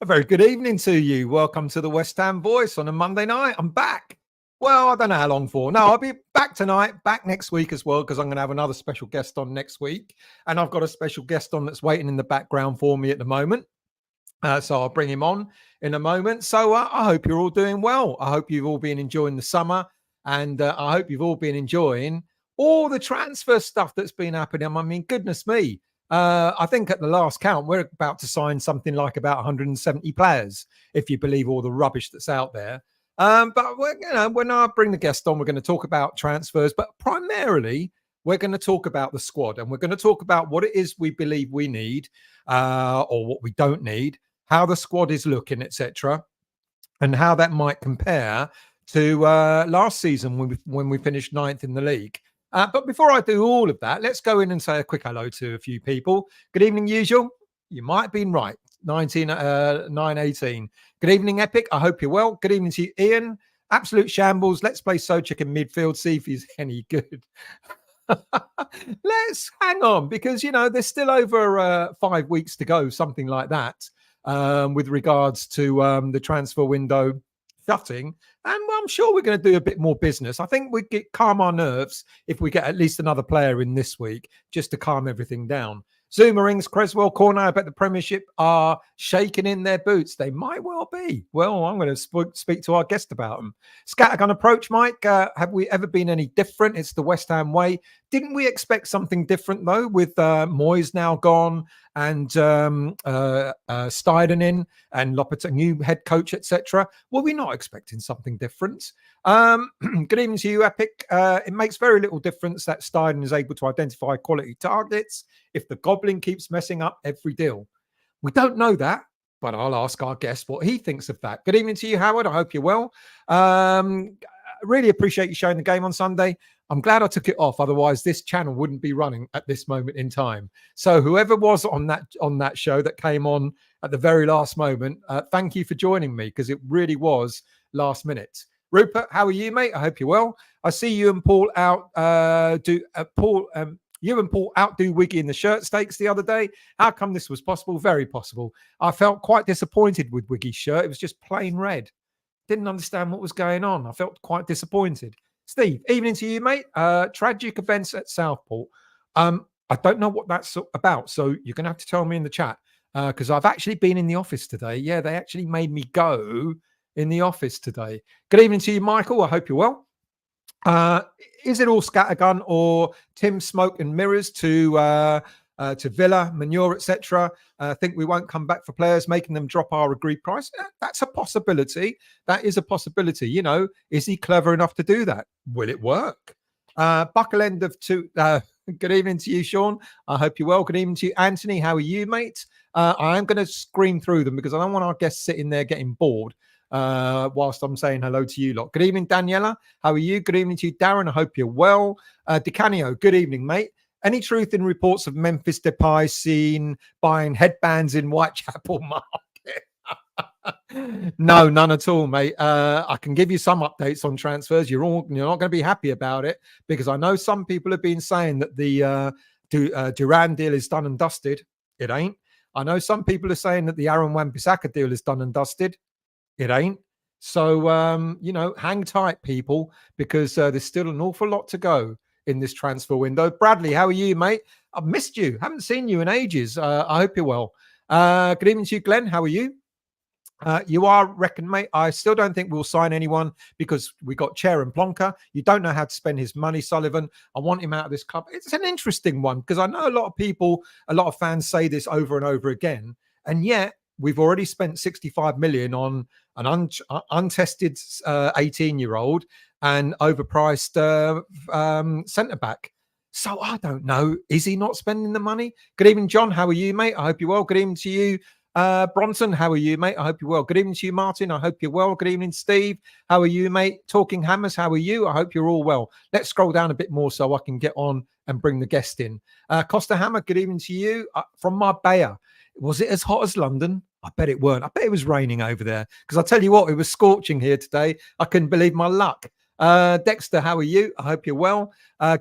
A very good evening to you. Welcome to the West Ham Voice on a Monday night. I'm back. Well, I don't know how long for. No, I'll be back tonight, back next week as well, because I'm going to have another special guest on next week. And I've got a special guest on that's waiting in the background for me at the moment. So I'll bring him on in a moment. So I hope you're all doing well. I hope you've all been enjoying the summer. And I hope you've all been enjoying all the transfer stuff that's been happening. I mean, goodness me. I think at the last count, we're about to sign something like about 170 players, if you believe all the rubbish that's out there. But when I bring the guest on, we're going to talk about transfers, but primarily we're going to talk about the squad, and we're going to talk about what it is we believe we need or what we don't need, how the squad is looking, etc., and how that might compare to last season when we finished 9th in the league. But before I do all of that, let's go in and say a quick hello to a few people. Good evening, usual. You might have been right. 918. Good evening, Epic. I hope you're well. Good evening to you, Ian. Absolute shambles. Let's play Sojek in midfield, see if he's any good. Let's hang on, because, there's still over 5 weeks to go, something like that, with regards to the transfer window shutting. And I'm sure we're going to do a bit more business. I think we get calm our nerves if we get at least another player in this week, just to calm everything down. Zuma rings Creswell Corner. I bet the Premiership are shaking in their boots. They might well be. Well, I'm going to speak to our guest about them. Scattergun approach, Mike. Have we ever been any different? It's the West Ham way. Didn't we expect something different, though, with Moyes now gone and Steiden in and Lopetegui, new head coach, etc.? Were we not expecting something different? Good evening to you, Epic. It makes very little difference that Steiden is able to identify quality targets if the Goblin keeps messing up every deal. We don't know that, but I'll ask our guest what he thinks of that. Good evening to you, Howard. I hope you're well. Really appreciate you showing the game on Sunday. I'm glad I took it off. Otherwise, this channel wouldn't be running at this moment in time. So whoever was on that show that came on at the very last moment, thank you for joining me, because it really was last minute. Rupert, how are you, mate? I hope you're well. I see you and Paul you and Paul outdo Wiggy in the shirt stakes the other day. How come this was possible? Very possible. I felt quite disappointed with Wiggy's shirt. It was just plain red. Didn't understand what was going on. I felt quite disappointed. Steve, evening to you, mate. Tragic events at Southport. I don't know what that's about, so you're going to have to tell me in the chat, because I've actually been in the office today. Yeah, they actually made me go in the office today. Good evening to you, Michael. I hope you're well. Is it all scattergun or Tim smoke and mirrors to Villa, manure, etc.? Think we won't come back for players, making them drop our agreed price? That's a possibility. That is a possibility. Is he clever enough to do that? Will it work? Buckle end of two. Good evening to you, Sean. I hope you're well. Good evening to you, Anthony. How are you, mate? I am going to scream through them because I don't want our guests sitting there getting bored whilst I'm saying hello to you lot. Good evening, Daniela. How are you? Good evening to you, Darren. I hope you're well. DeCanio, good evening, mate. Any truth in reports of Memphis Depay seen buying headbands in Whitechapel Market? No, none at all, mate. I can give you some updates on transfers. You're not going to be happy about it, because I know some people have been saying that the Duran deal is done and dusted. It ain't. I know some people are saying that the Aaron Wan-Bissaka deal is done and dusted. It ain't. So, hang tight, people, because there's still an awful lot to go in this transfer window. Bradley, how are you, mate? I've missed you. Haven't seen you in ages. I hope you're well. Good evening to you, Glenn. How are you? You are reckon, mate. I still don't think we'll sign anyone because we got Chair and Plonker. You don't know how to spend his money, Sullivan. I want him out of this club. It's an interesting one, because I know a lot of people, a lot of fans say this over and over again, and yet we've already spent 65 million on an untested 18-year-old and overpriced centre-back. So I don't know. Is he not spending the money? Good evening, John. How are you, mate? I hope you're well. Good evening to you. Bronson, how are you, mate? I hope you're well. Good evening to you, Martin. I hope you're well. Good evening, Steve. How are you, mate? Talking Hammers, how are you? I hope you're all well. Let's scroll down a bit more so I can get on and bring the guest in. Costa Hammer, good evening to you. From Marbella. Was it as hot as London? I bet it weren't. I bet it was raining over there, because I tell you what, it was scorching here today. I couldn't believe my luck. Dexter, how are you? I hope you're well.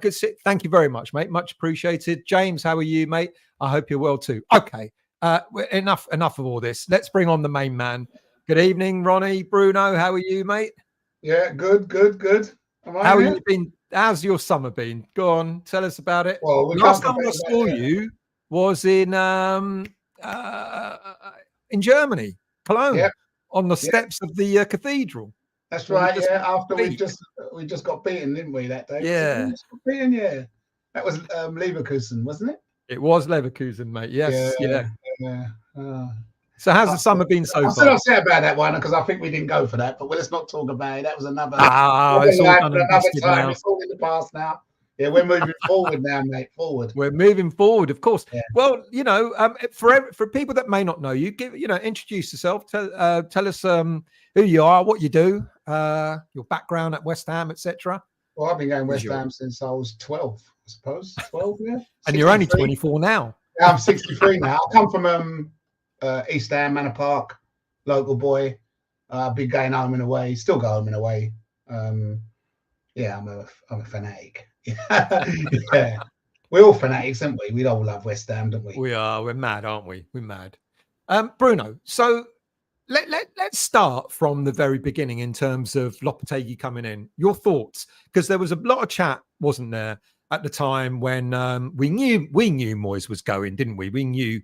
Good. Thank you very much, mate. Much appreciated. James, how are you, mate? I hope you're well too. Okay. Enough of all this. Let's bring on the main man. Good evening, Ronnie. Bruno, how are you, mate? Yeah, good. How have you been? How's your summer been? Go on, tell us about it. Well, Last time I saw you was in Germany, Cologne, on the steps of the cathedral. That's right. Yeah, after we just got beaten, didn't we, that day? Yeah, beaten. Yeah, that was Leverkusen, wasn't it? It was Leverkusen, mate. Yes, yeah. So how's the summer been so far? I'm still upset about that one because I think we didn't go for that. But let's not talk about it. That was another. It's all done and dusted now. It's all in the past now. Yeah, we're moving forward now, mate. Forward. We're moving forward, of course. Yeah. Well, for people that may not know you, introduce yourself. Tell us who you are, what you do, your background at West Ham, etc. Well, I've been going West Ham since I was 12, I suppose. 12, yeah. And you're only 24 now. Yeah, I'm 63 now. I come from East Ham, Manor Park, local boy. Been going home and away, still go home and away. Yeah, I'm a fanatic. Yeah, we're all fanatics, aren't we? We all love West Ham, don't we? We are. We're mad, aren't we? We're mad. Bruno, so let's start from the very beginning in terms of Lopetegui coming in. Your thoughts, because there was a lot of chat, wasn't there, at the time when we knew Moyes was going, didn't we? We knew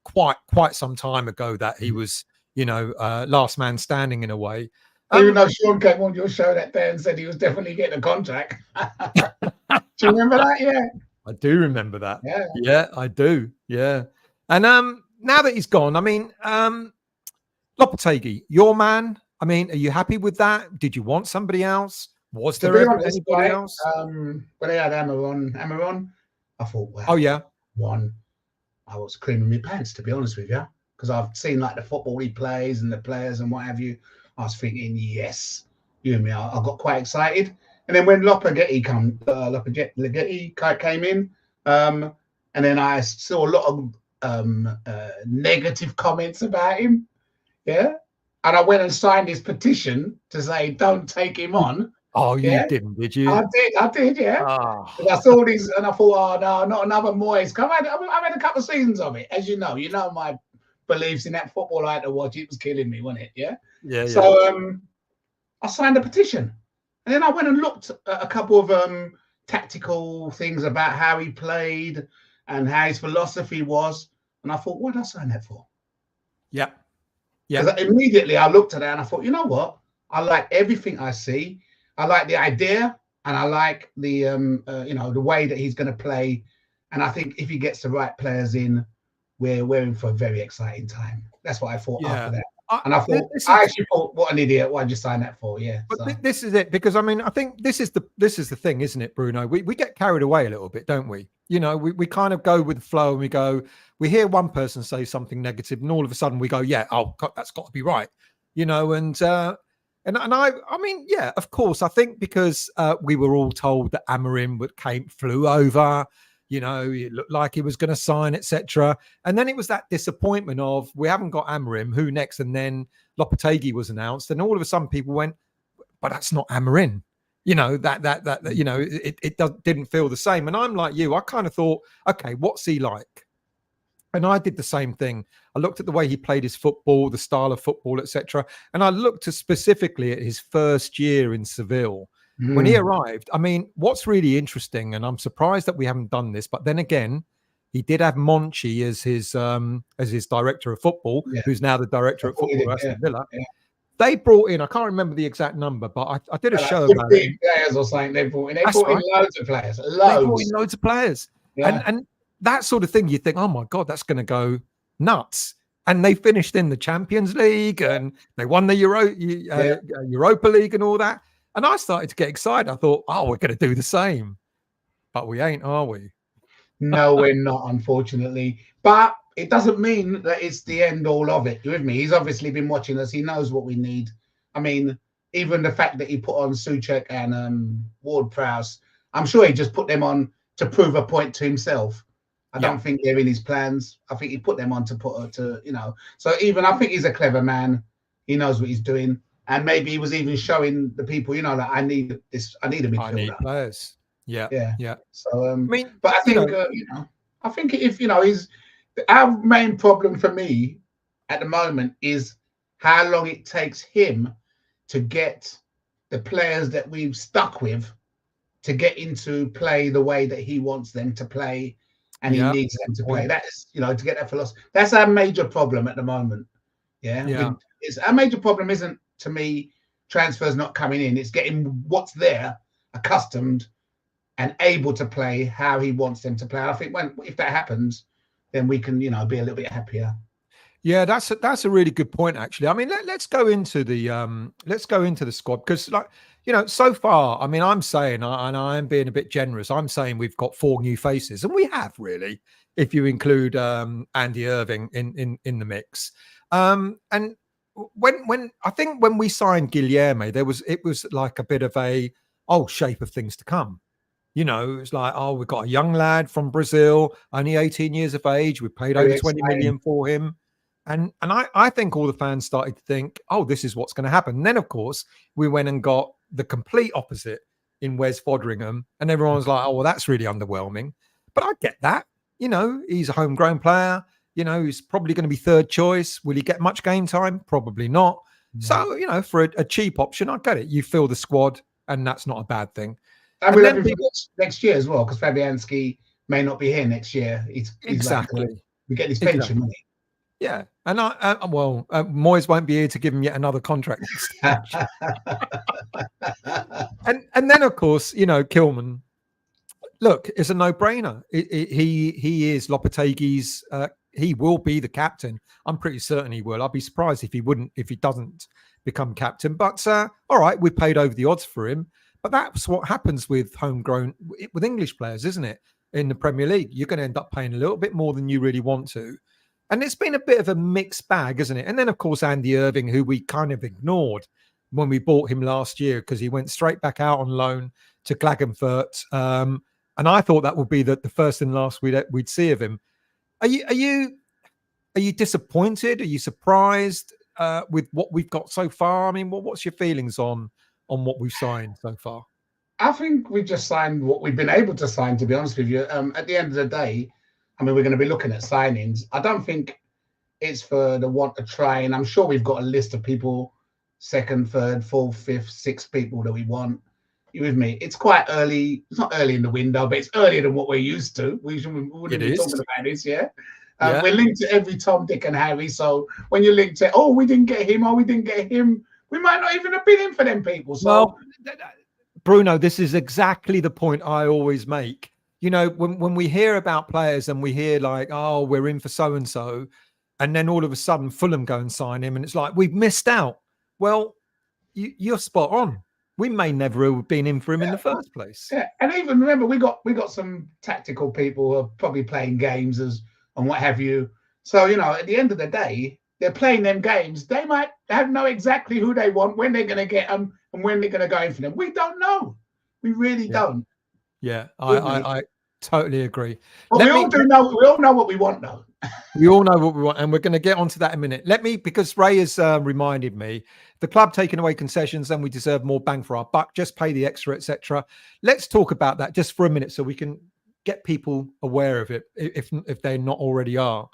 quite some time ago that he was, last man standing in a way. Even though Sean came on your show that day and said he was definitely getting a contract. Do you remember that? Yeah, I do remember that. Yeah, I do. Yeah, and now that he's gone, I mean, Lopetegui, your man. I mean, are you happy with that? Did you want somebody else? Was there anybody else? When they had Amaron, I thought, wow. Oh yeah. I was creaming my pants, to be honest with you, because I've seen like the football he plays and the players and what have you. I was thinking, yes, you and me. I got quite excited. And then when Lopetegui came in, and then I saw a lot of negative comments about him. Yeah. And I went and signed his petition to say, don't take him on. Oh, you didn't, did you? I did, yeah. Oh. I saw these and I thought, oh, no, not another Moyes. I've had a couple of seasons of it. As you know my beliefs in that football I had to watch. It was killing me, wasn't it? Yeah. Yeah. So I signed a petition. And then I went and looked at a couple of tactical things about how he played and how his philosophy was. And I thought, what did I sign that for? Yeah. Because immediately I looked at that and I thought, you know what? I like everything I see. I like the idea and I like the the way that he's going to play. And I think if he gets the right players in, we're in for a very exciting time. That's what I thought after that. And I thought, I actually thought, what an idiot! Why did you sign that for? Yeah. But this is it, because I mean, I think this is the thing, isn't it, Bruno? We get carried away a little bit, don't we? We kind of go with the flow and we hear one person say something negative, and all of a sudden we go, yeah, oh, that's got to be right, And I mean, yeah, of course. I think because we were all told that Amorim flew over, it looked like he was going to sign, etc. And then it was that disappointment of we haven't got Amorim, who next? And then Lopetegui was announced, and all of a sudden people went, but that's not Amorim. It didn't feel the same. And I'm like you, I kind of thought, okay, what's he like? And I did the same thing. I looked at the way he played his football, the style of football, etc. And I looked specifically at his first year in Seville. When he arrived, I mean, what's really interesting, and I'm surprised that we haven't done this, but then again, he did have Monchi as his director of football, who's now the director of football at Aston Villa. Yeah. They brought in, I can't remember the exact number, but I did a show about it. Players or something they brought in. They brought in loads of players. They brought in loads of players. Yeah. And that sort of thing, you think, oh my God, that's going to go nuts. And they finished in the Champions League and they won the Europa League and all that. And I started to get excited. I thought, oh, we're going to do the same. But we ain't, are we? No, we're not, unfortunately. But it doesn't mean that it's the end all of it. You with me? He's obviously been watching us. He knows what we need. I mean, even the fact that he put on Souček and Ward-Prowse, I'm sure he just put them on to prove a point to himself. I don't think they're in his plans. I think he put them on to So even I think he's a clever man. He knows what he's doing. And maybe he was even showing the people, that I need this. I need a midfielder. I need players. Yeah. So, I mean, but I think, I think if he's Our main problem for me at the moment is how long it takes him to get the players that we've stuck with to get into play the way that he wants them to play and he Yeah, needs them good to play. point. That's, you know, to get that philosophy. That's our major problem at the moment. Yeah. Yeah. It's our major problem isn't, to me, transfers not coming in. It's getting what's there accustomed and able to play how he wants them to play. And I think if that happens, then we can, you know, be a little bit happier. Yeah, that's a really good point, actually. I mean, let's go into the squad, because, like, you know, so far, I mean, I'm saying, and I am being a bit generous, I'm saying we've got 4 new faces, and we have, really, if you include Andy Irving in the mix. And when I think when we signed Guilherme, it was like a bit of a shape of things to come. You know, it's like, we've got a young lad from Brazil, only 18 years of age. We paid over 20 million for him. And I think all the fans started to think, this is what's going to happen. And then, of course, we went and got the complete opposite in Wes Foderingham. And everyone was like, well, that's really underwhelming. But I get that. You know, he's a homegrown player. You know, he's probably going to be third choice. Will he get much game time? Probably not. So, you know, for a cheap option, I get it. You fill the squad, and that's not a bad thing. And we'll have him next year as well, because Fabianski may not be here next year. He's exactly. Like, we get his pension money. Yeah, and Moyes won't be here to give him yet another contract. and then, of course, you know, Kilman. Look, it's a no-brainer. He is Lopetegui's. He will be the captain. I'm pretty certain he will. I'd be surprised if he doesn't become captain. But all right, we paid over the odds for him. But that's what happens with English players, isn't it? In the Premier League, you're going to end up paying a little bit more than you really want to. And it's been a bit of a mixed bag, isn't it? And then, of course, Andy Irving, who we kind of ignored when we bought him last year, because he went straight back out on loan to Klagenfurt. And I thought that would be the first and last we'd see of him. Are you disappointed? Are you surprised with what we've got so far? I mean, what's your feelings on what we've signed so far? I think we've just signed what we've been able to sign, to be honest with you. At the end of the day, I mean, we're going to be looking at signings. I don't think it's for the want of trying. I'm sure we've got a list of people, 2nd, 3rd, 4th, 5th, 6th people that we want. You with me? It's quite early. It's not early in the window, but it's earlier than what we're used to. We wouldn't be talking about this, yeah? We're linked to every Tom, Dick and Harry. So when you're linked to, we didn't get him, we didn't get him, we might not even have been in for them people. So, well, Bruno, this is exactly the point I always make. You know, when we hear about players and we hear like, we're in for so-and-so, and then all of a sudden Fulham go and sign him, and it's like, we've missed out. Well, you're spot on. We may never have been in for him in the first place. Yeah, and even remember, we got some tactical people who are probably playing games and what have you. So, you know, at the end of the day, they're playing them games. They might know exactly who they want, when they're going to get them, and when they're going to go in for them. We don't know. We really don't. Yeah, I totally agree. But we all know what we want, though. We all know what we want, and we're going to get onto that in a minute. Because Ray has reminded me, the club taking away concessions, and we deserve more bang for our buck. Just pay the extra, etc. Let's talk about that just for a minute, so we can get people aware of it, if they not already are.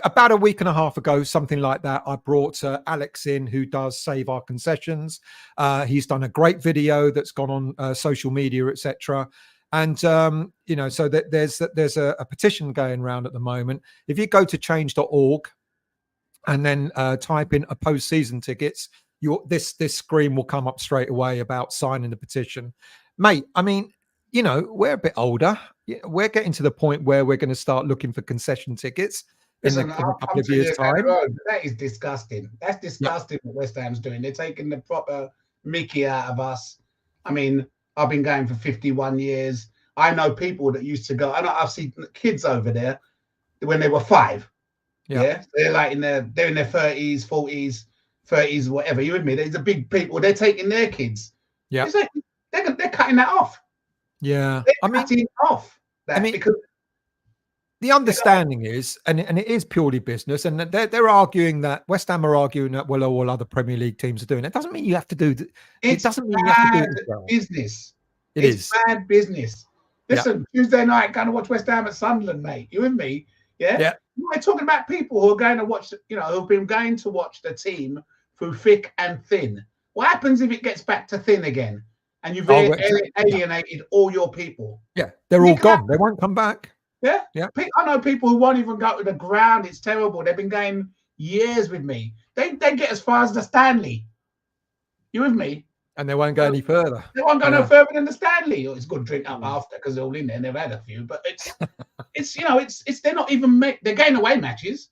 About a week and a half ago, something like that, I brought Alex in, who does Save Our Concessions. He's done a great video that's gone on social media, etc. And you know, so that there's a petition going around at the moment. If you go to change.org and then type in opposed season tickets, this screen will come up straight away about signing the petition. Mate, I mean, you know, we're a bit older. We're getting to the point where we're going to start looking for concession tickets in a couple of years' time. That is disgusting. That's disgusting what West Ham's doing. They're taking the proper mickey out of us. I mean, I've been going for 51 years. I know people that used to go, and I've seen kids over there when they were 5. Yeah. They're like in their 30s, 40s, 30s, whatever. You with me? There's a big people. They're taking their kids. Yeah. Like, they're cutting that off. Yeah. They're cutting off that, because the understanding is, and it is purely business, and they're arguing that West Ham are arguing that all other Premier League teams are doing it. It doesn't mean you have to do it. Doesn't mean you have to do it as well. Business. It's bad business. Listen, Tuesday night, going to watch West Ham at Sunderland, mate. You with me? Yeah. Yeah. We're talking about people who are going to watch, who've been going to watch the team through thick and thin. What happens if it gets back to thin again and you've alienated all your people? Yeah, they're all gone. They won't come back. Yeah. Yeah. I know people who won't even go to the ground. It's terrible. They've been going years with me. They get as far as the Stanley. You with me? And they won't go any further. They won't go no further than the Stanley. It's good drink up after because they're all in there and they've had a few. But it's they're not even they're going away matches,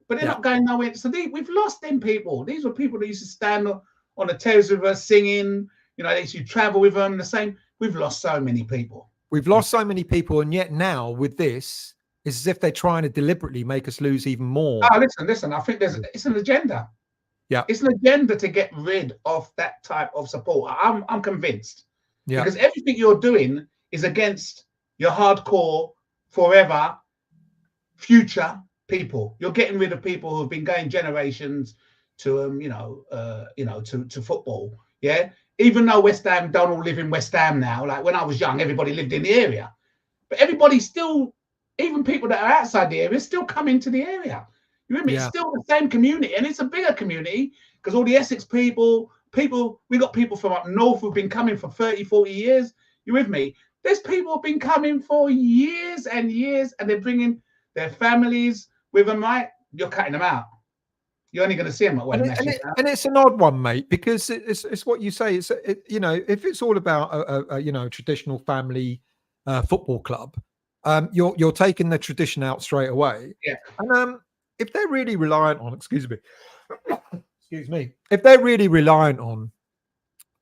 but they're not going nowhere. So we've lost them people. These were people that used to stand on the terrace with us singing. They used to travel with them. The same. We've lost so many people. We've lost so many people, and yet now with this, it's as if they're trying to deliberately make us lose even more. Oh, listen. I think it's an agenda. Yeah, it's an agenda to get rid of that type of support. I'm convinced. Yeah, because everything you're doing is against your hardcore, forever, future people. You're getting rid of people who have been going generations to to football. Yeah, even though West Ham don't all live in West Ham now. Like when I was young, everybody lived in the area, but everybody still, even people that are outside the area, still come into the area. You remember, it's still the same community, and it's a bigger community because all the Essex people, we got people from up north who've been coming for 30, 40 years. You with me? There's people who've been coming for years and years, and they're bringing their families with them, right? You're cutting them out. You're only going to see them at one match. And it's an odd one, mate, because it's what you say. It's if it's all about a traditional family football club, you're taking the tradition out straight away. Yeah. And if they're really reliant on, excuse me, if they're really reliant on,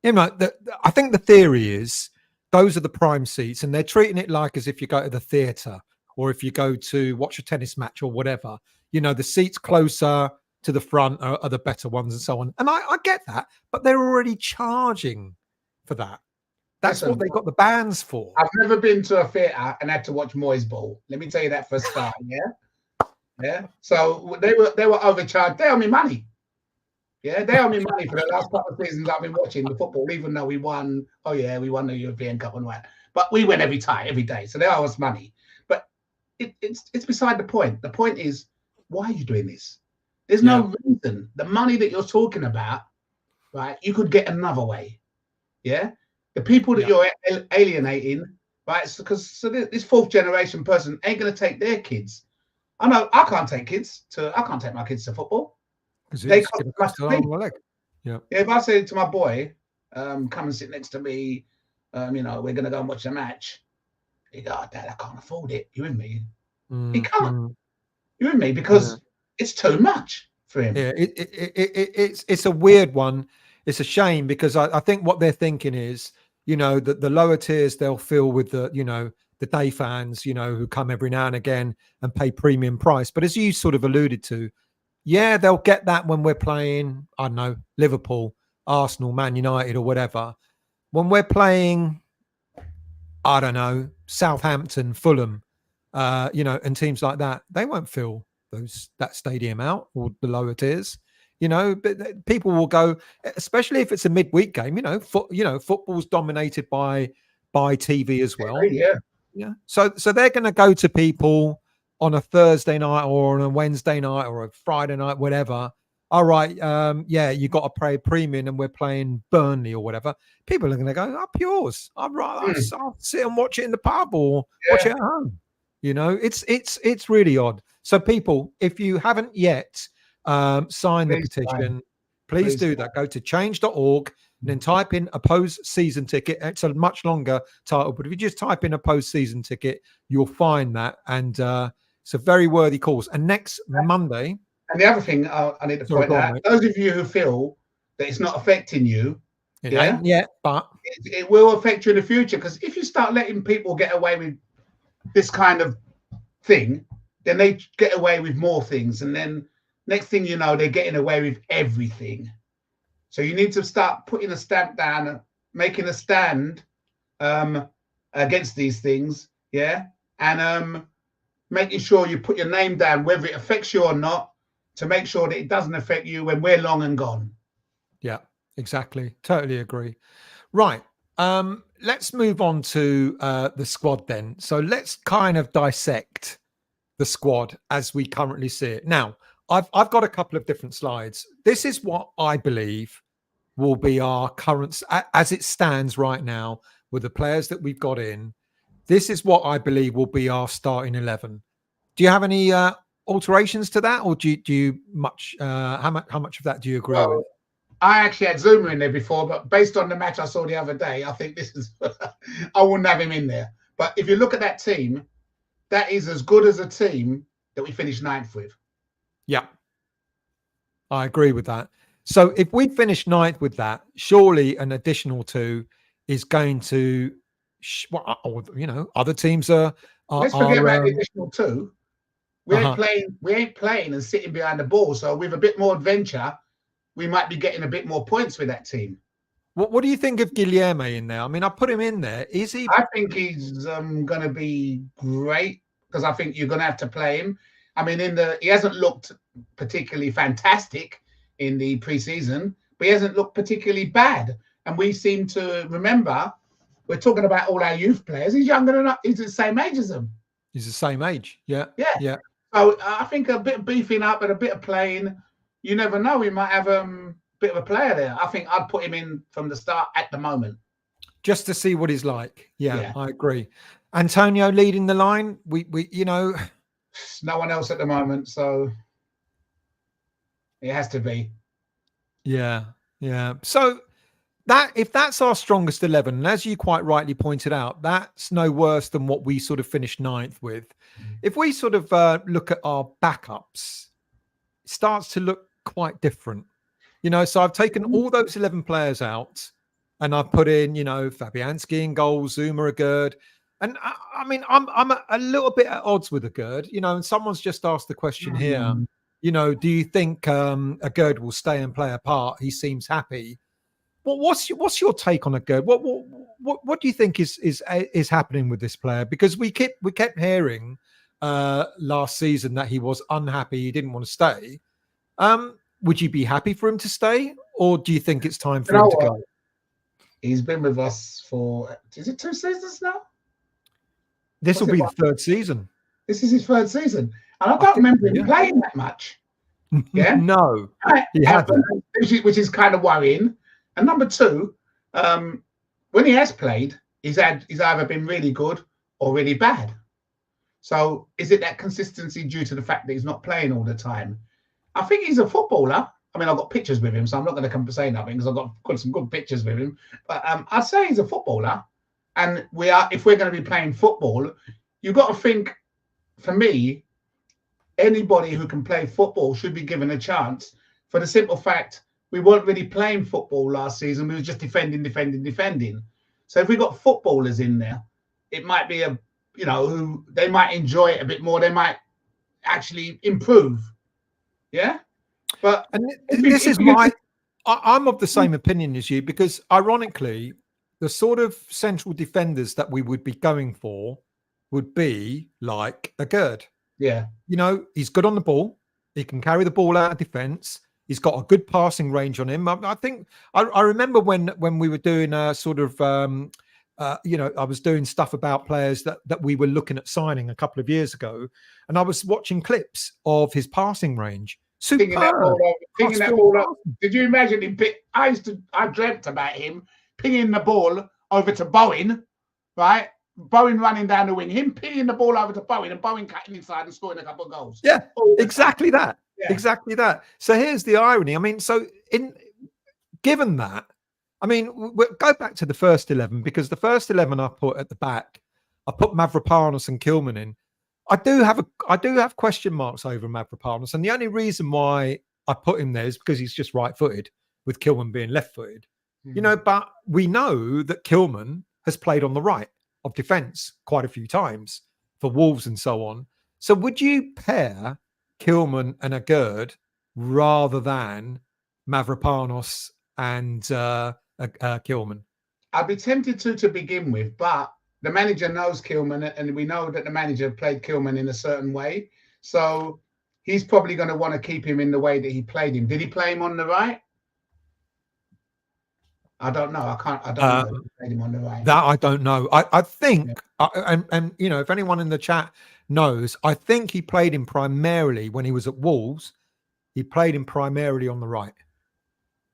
I think the theory is those are the prime seats, and they're treating it like as if you go to the theatre or if you go to watch a tennis match or whatever. The seats closer to the front are the better ones and so on. And I get that, but they're already charging for that. That's what they got the bands for. I've never been to a theatre and had to watch Moyes Ball. Let me tell you that for a start, yeah? Yeah. So they were overcharged. They owe me money. Yeah, they owe me money for the last couple of seasons I've been watching the football, even though we won. Oh yeah, we won the European Cup and what. But we win every day. So they owe us money. But it's beside the point. The point is, why are you doing this? There's no reason. The money that you're talking about, right? You could get another way. Yeah. The people that you're alienating, right? Because this fourth generation person ain't gonna take their kids. I know I can't take my kids to football. They cost my leg. Yeah. If I say to my boy, come and sit next to me, we're gonna go and watch the match. He go, oh, Dad, I can't afford it. You with me? He can't. You with me? Because it's too much for him. Yeah, it's a weird one. It's a shame because I think what they're thinking is, that the lower tiers they'll fill with the day fans, who come every now and again and pay premium price. But as you sort of alluded to, they'll get that when we're playing, I don't know, Liverpool, Arsenal, Man United or whatever. When we're playing, I don't know, Southampton, Fulham, and teams like that, they won't fill that stadium out or the lower tiers. But people will go, especially if it's a midweek game. Football's dominated by TV as well. Yeah. So they're going to go to people on a Thursday night or on a Wednesday night or a Friday night, whatever. All right, you got to pay premium, and we're playing Burnley or whatever. People are going to go up yours. I'll sit and watch it in the pub or watch it at home. It's really odd. So people, if you haven't yet signed the petition, please do that. Go to change.org and then type in oppose season ticket. It's a much longer title, but if you just type in oppose season ticket, you'll find that. And it's a very worthy cause. And next Monday. And the other thing I need to point out, those of you who feel that it's not affecting you, but it will affect you in the future. Because if you start letting people get away with this kind of thing, then they get away with more things. And then next thing you know, they're getting away with everything. So you need to start putting a stamp down, making a stand against these things, and making sure you put your name down, whether it affects you or not, to make sure that it doesn't affect you when we're long and gone. Yeah, exactly. Totally agree. Right. Let's move on to the squad then. So let's kind of dissect the squad as we currently see it. Now, I've got a couple of different slides. This is what I believe will be our current, as it stands right now, with the players that we've got in. This is what I believe will be our starting 11. Do you have any alterations to that, or do you much? How much of that do you agree with? I actually had Zuma in there before, but based on the match I saw the other day, I think this is. I wouldn't have him in there. But if you look at that team, that is as good as a team that we finished 9th with. Yeah, I agree with that. So if we finish 9th with that, surely an additional 2 is going to, other teams are. Let's forget about the additional 2. We ain't playing and sitting behind the ball. So with a bit more adventure, we might be getting a bit more points with that team. What do you think of Agyemang in there? I mean, I put him in there. Is he? I think he's going to be great because I think you're going to have to play him. I mean, he hasn't looked particularly fantastic in the preseason, but he hasn't looked particularly bad. And we seem to remember, we're talking about all our youth players. He's younger than us. He's the same age as them. He's the same age. Yeah. Yeah. So I think a bit of beefing up and a bit of playing, you never know. We might have a bit of a player there. I think I'd put him in from the start at the moment. Just to see what he's like. Yeah. I agree. Antonio leading the line. We no one else at the moment, so it has to be. Yeah. So if that's our strongest 11, and as you quite rightly pointed out, that's no worse than what we sort of finished 9th with. If we sort of look at our backups, it starts to look quite different. So I've taken all those 11 players out and I've put in, Fabianski in goal, Zuma, Agerd. And I mean, I'm a little bit at odds with Agerd, and someone's just asked the question here, do you think Agerd will stay and play a part? He seems happy. Well, what's your take on Agerd? What do you think is happening with this player? Because we kept hearing last season that he was unhappy, he didn't want to stay. Would you be happy for him to stay, or do you think it's time for him to go? He's been with us for, is it 2 seasons now? This will be the 3rd season. This is his 3rd season, and I don't remember him playing that much. Yeah, no, he hasn't, which is kind of worrying. And number 2, when he has played, he's either been really good or really bad. So is it that consistency due to the fact that he's not playing all the time? I think he's a footballer. I mean, I've got pictures with him, so I'm not going to come say nothing because I've got some good pictures with him. But I'd say he's a footballer. And if we're going to be playing football, you've got to think, for me, anybody who can play football should be given a chance, for the simple fact we weren't really playing football last season. We were just defending. So if we got footballers in there, it might be who they might enjoy it a bit more. They might actually improve. Yeah. But I'm of the same opinion as you, because ironically, the sort of central defenders that we would be going for would be like Agerd. Yeah. He's good on the ball. He can carry the ball out of defense. He's got a good passing range on him. I think I remember when we were doing a sort of, I was doing stuff about players that we were looking at signing a couple of years ago, and I was watching clips of his passing range. Picking that ball up. Did you imagine him? I dreamt about him pinging the ball over to Bowen, right? Bowen running down the wing, him pinging the ball over to Bowen, and Bowen cutting inside and scoring a couple of goals. Yeah, exactly that. Yeah. Exactly that. So here's the irony. I mean, given that, I mean, we'll go back to the first 11, because the first 11 I put at the back, I put Mavropanos and Kilman in. I do have question marks over Mavropanos, and the only reason why I put him there is because he's just right-footed, with Kilman being left-footed. But we know that Kilman has played on the right of defence quite a few times for Wolves and so on. So would you pair Kilman and Agerd rather than Mavropanos and Kilman? I'd be tempted to begin with, but the manager knows Kilman, and we know that the manager played Kilman in a certain way. So he's probably going to want to keep him in the way that he played him. Did he play him on the right? I don't know. I don't know if he played him on the right. That I don't know. I think, and if anyone in the chat knows. I think he played him primarily when he was at Wolves. He played him primarily on the right.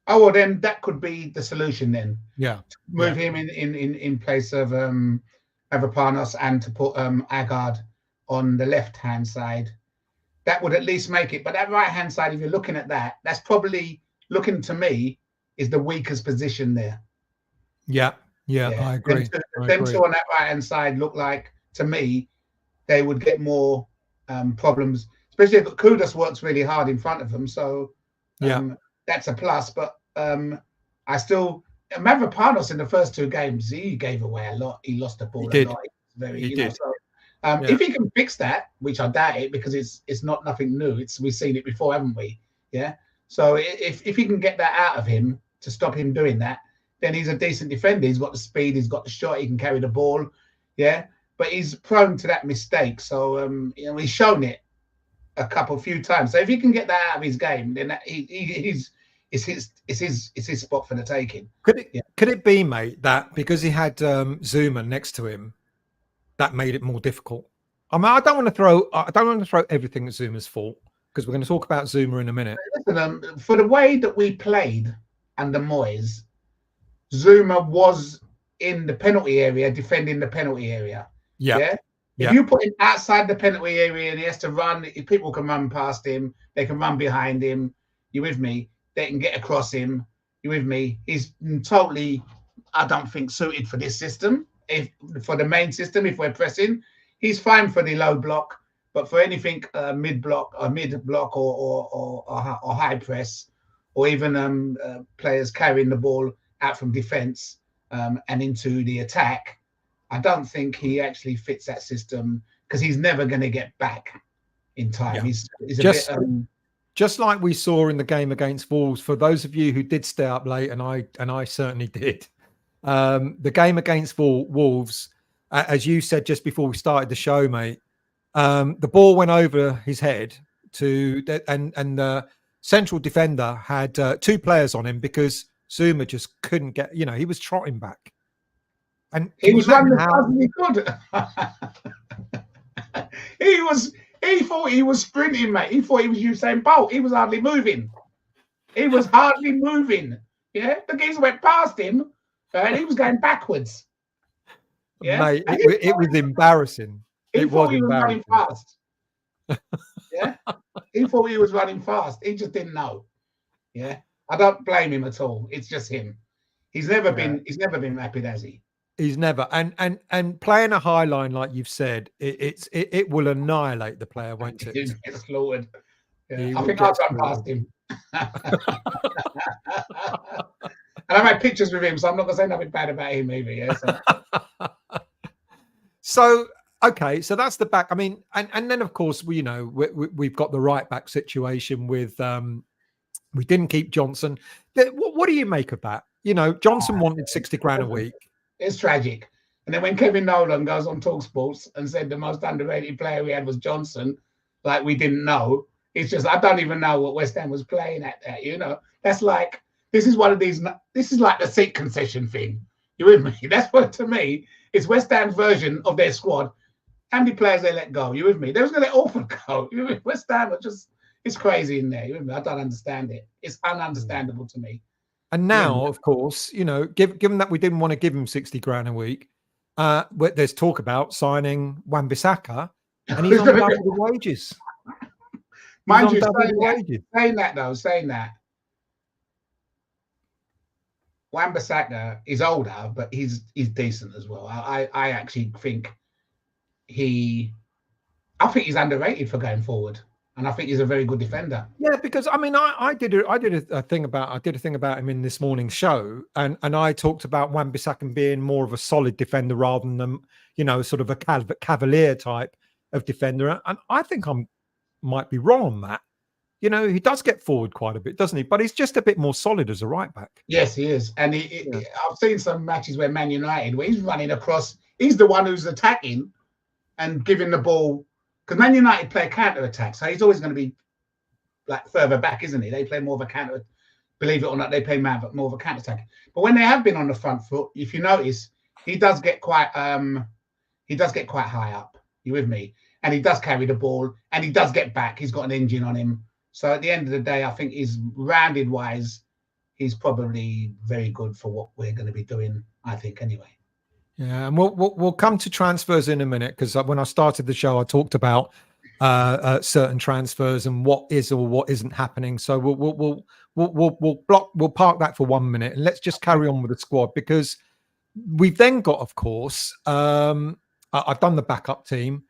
Oh, well, then that could be the solution then. Yeah. Move him in place of Avapanos and to put Agard on the left-hand side. That would at least make it. But that right-hand side, if you're looking at that, that's probably, looking to me, is the weakest position there. Yeah, I agree. Them two on that right-hand side look like, to me, they would get more problems, especially if Kudus works really hard in front of them. So that's a plus. But I still, Mavropanos in the first 2 games, he gave away a lot. He lost the ball a lot. He did. So, if he can fix that, which I doubt it, because it's not nothing new. We've seen it before, haven't we? Yeah. So if he can get that out of him to stop him doing that, then he's a decent defender. He's got the speed, he's got the shot, he can carry the ball. Yeah. But he's prone to that mistake. So he's shown it a few times. So if he can get that out of his game, then it's his spot for the taking. Could it be, mate, that because he had Zuma next to him, that made it more difficult? I mean, I don't want to throw everything at Zuma's fault, because we're going to talk about Zuma in a minute. Listen, for the way that we played under Moyes, Zuma was in the penalty area, defending the penalty area. Yeah. If you put him outside the penalty area and he has to run, people can run past him, they can run behind him. You with me? They can get across him. You with me? He's totally, I don't think, suited for this system. For the main system, if we're pressing, he's fine for the low block, but for anything mid block or high press, or even players carrying the ball out from defense and into the attack, I don't think he actually fits that system, because he's never going to get back in time. Yeah. He's a bit. Just like we saw in the game against Wolves, for those of you who did stay up late, and I certainly did, the game against Wolves, as you said just before we started the show, mate, the ball went over his head and the central defender had 2 players on him, because Zuma just couldn't get, he was trotting back. And he was running as fast as he could. He thought he was sprinting, mate. He thought he was Usain Bolt. He was hardly moving. Yeah, the geezer went past him, and he was going backwards. Yeah, mate, it was embarrassing. He thought he was running fast. Yeah, he thought he was running fast. He just didn't know. Yeah, I don't blame him at all. It's just him. He's never been rapid, has he? He's never, and playing a high line, like you've said, it will annihilate the player, won't it? He'll get slaughtered. Yeah. I think I'll run past him. And I've had pictures with him, so I'm not going to say nothing bad about him either. Yeah. So okay, so that's the back. I mean, and then of course we've got the right back situation with we didn't keep Johnson. What do you make of that? Johnson wanted 60 grand a week. It's tragic. And then when Kevin Nolan goes on TalkSports and said the most underrated player we had was Johnson, like we didn't know. It's just, I don't even know what West Ham was playing at that, That's like, this is like the seat concession thing. You with me? That's what, to me, it's West Ham's version of their squad. How many players they let go? You with me? They was going to let Orford go. You with me? West Ham are just, it's crazy in there. You with me? I don't understand it. It's ununderstandable to me. And now, of course, given that we didn't want to give him 60 grand a week, there's talk about signing Wan-Bissaka, and he's on double the wages. Mind you, saying that, Wan-Bissaka is older, but he's decent as well. I actually think he's underrated for going forward. And I think he's a very good defender. Yeah, because I mean, I did a thing about him in this morning's show, and I talked about Wan-Bissaka being more of a solid defender rather than sort of a cavalier type of defender. And I think I might be wrong on that. He does get forward quite a bit, doesn't he? But he's just a bit more solid as a right back. Yes, he is. And I've seen some matches where Man United, where he's running across, he's the one who's attacking and giving the ball. Because Man United play a counter-attack, so he's always going to be like further back, isn't he? They play more of a counter. Believe it or not, they play more of a counter-attack. But when they have been on the front foot, if you notice, he does get quite high up. You with me? and he does carry the ball, and he does get back. He's got an engine on him. So at the end of the day, I think he's rounded wise. He's probably very good for what we're going to be doing, I think, anyway. Yeah, and we'll come to transfers in a minute, because when I started the show, I talked about certain transfers and what is or what isn't happening. So we'll park that for 1 minute, and let's just carry on with the squad, because we've then got, of course, I've done the backup team.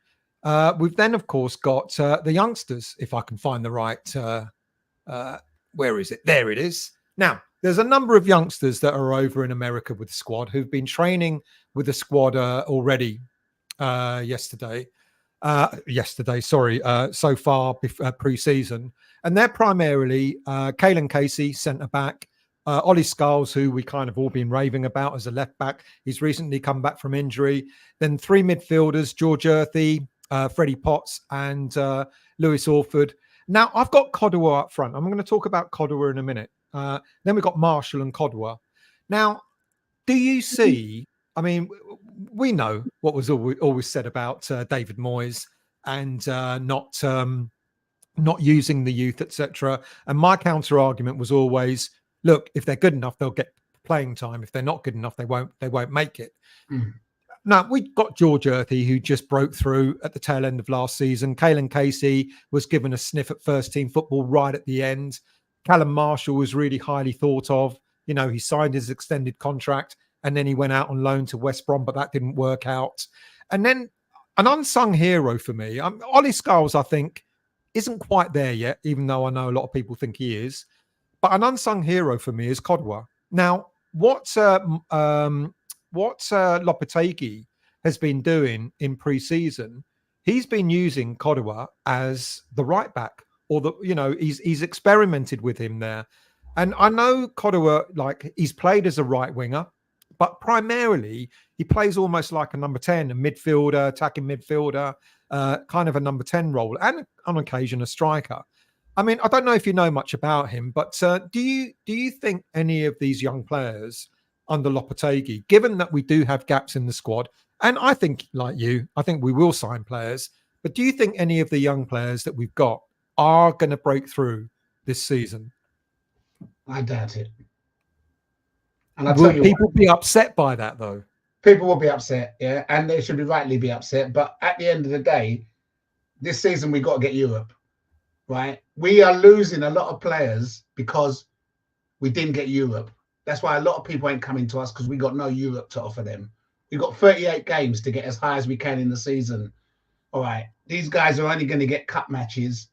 We've then, of course, got the youngsters. If I can find the right, where is it? There it is. Now, there's a number of youngsters that are over in America with the squad who've been training with the squad already so far pre-season. And they're primarily Kalen Casey, centre-back, Ollie Skulls, who we kind of all been raving about as a left-back. He's recently come back from injury. Then 3 midfielders, George Earthy, Freddy Potts, and Lewis Orford. Now, I've got Kodua up front. I'm going to talk about Kodua in a minute. Then we've got Marshall and Kodua. Now, do you see, I mean, we know what was always said about David Moyes and not using the youth, etc. And my counter argument was always, look, if they're good enough, they'll get playing time. If they're not good enough, they won't make it. Mm. Now, we got George Earthy, who just broke through at the tail end of last season. Kalen Casey was given a sniff at first-team football right at the end. Callum Marshall was really highly thought of. You know, he signed his extended contract, and then he went out on loan to West Brom, but that didn't work out. And then an unsung hero for me, Ollie Skulls, I think, isn't quite there yet, even though I know a lot of people think he is. But an unsung hero for me is Kodua. Now, what Lopetegui has been doing in pre-season, he's been using Kodua as the right back, or he's experimented with him there. And I know Kodua, like, he's played as a right winger, but primarily he plays almost like a number 10, a midfielder, attacking midfielder, kind of a number 10 role, and on occasion a striker. I mean, I don't know if you know much about him, but do you think any of these young players under Lopetegui, given that we do have gaps in the squad, and I think, like you, I think we will sign players, but do you think any of the young players that we've got are going to break through this season? I doubt it. And will people be upset by that, though? People will be upset, yeah, and they should be rightly be upset. But at the end of the day, this season we got to get Europe, right? We are losing a lot of players because we didn't get Europe. That's why a lot of people ain't coming to us, because we got no Europe to offer them. We got 38 games to get as high as we can in the season. All right, these guys are only going to get cup matches,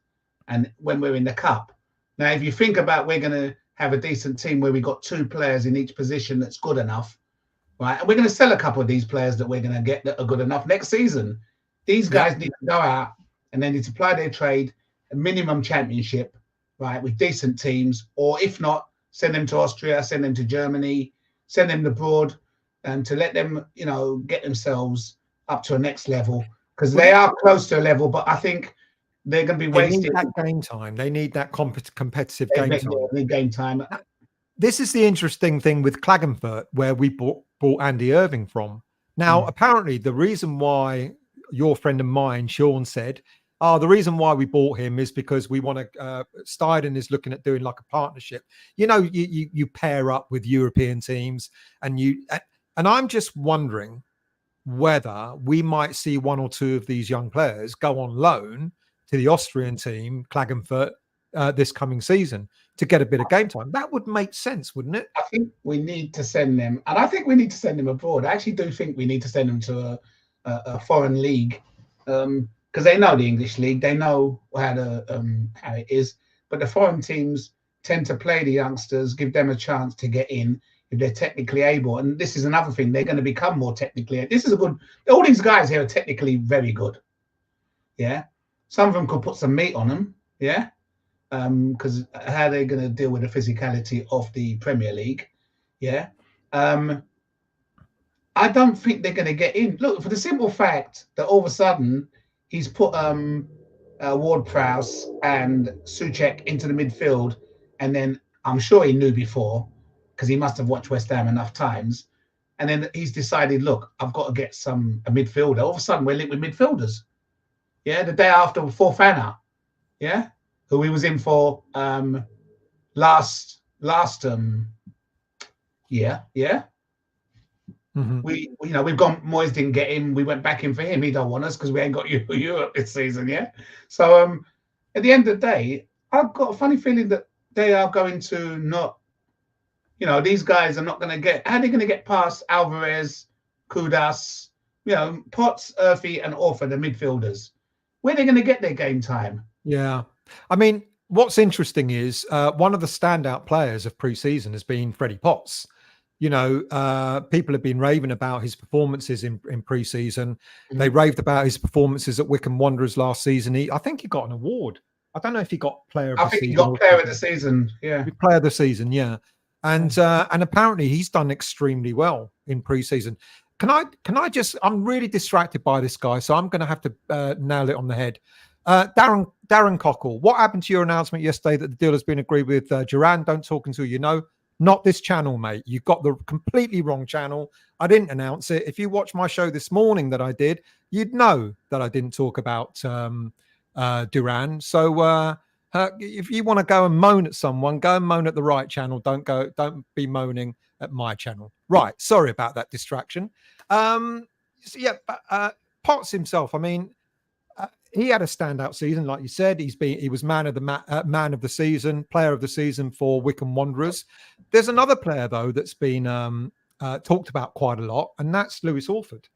and when we're in the cup. Now, if you think about, we're going to have a decent team where we got 2 players in each position that's good enough, right? And we're going to sell a couple of these players that we're going to get that are good enough next season. These guys need to go out and they need to apply their trade, a minimum championship, right, with decent teams, or if not, send them to Austria, send them to Germany, send them abroad, and to let them, get themselves up to a next level, because they are close to a level, but I think they're going to be wasting. They need that game time. They need that competitive game time. They need game time. This is the interesting thing with Klagenfurt, where we brought Andy Irving from. Now, apparently, the reason why your friend of mine, Sean, said, the reason why we bought him is because we want to. Steiden is looking at doing like a partnership. You pair up with European teams, and I'm just wondering whether we might see 1 or 2 of these young players go on loan to the Austrian team, Klagenfurt, this coming season to get a bit of game time. That would make sense, wouldn't it? I think we need to send them, and I think we need to send them abroad. I actually do think we need to send them to a foreign league, because they know the English league, they know how it is. But the foreign teams tend to play the youngsters, give them a chance to get in if they're technically able. And this is another thing; they're going to become more technically. This is a good. All these guys here are technically very good. Yeah. Some of them could put some meat on them, yeah, because how they're going to deal with the physicality of the Premier League, yeah. I don't think they're going to get in. Look, for the simple fact that all of a sudden he's put Ward-Prowse and Souček into the midfield, and then I'm sure he knew before, because he must have watched West Ham enough times, and then he's decided, look, I've got to get a midfielder. All of a sudden we're linked with midfielders. Yeah, the day after Fofana. Yeah, who he was in for last year. Yeah. Mm-hmm. We've gone. Moyes didn't get him. We went back in for him. He don't want us because we ain't got Europe this season. Yeah. So at the end of the day, I've got a funny feeling that they are going to not. These guys are not going to get. How are they going to get past Alvarez, Kudas, Potts, Earthy, and Orford, the midfielders? Where are they going to get their game time? Yeah. I mean, what's interesting is one of the standout players of pre-season has been Freddy Potts. People have been raving about his performances in pre-season. They raved about his performances at Wycombe Wanderers last season. I think he got an award. I don't know if he got player of the season. I think he got player of the season. Yeah. Player of the season. Yeah. And apparently he's done extremely well in pre-season. Can I just, I'm really distracted by this guy, so I'm going to have to nail it on the head. Darren Cockle, what happened to your announcement yesterday that the deal has been agreed with Duran? Don't talk until you know. Not this channel, mate. You got the completely wrong channel. I didn't announce it. If you watch my show this morning that I did, you'd know that I didn't talk about Duran. So if you want to go and moan at someone, go and moan at the right channel. Don't be moaning at my channel. Right. Sorry about that distraction. Potts himself, I mean, he had a standout season, like you said. He was man of the season, player of the season for Wycombe Wanderers. There's another player though that's been talked about quite a lot, and that's Lewis Orford.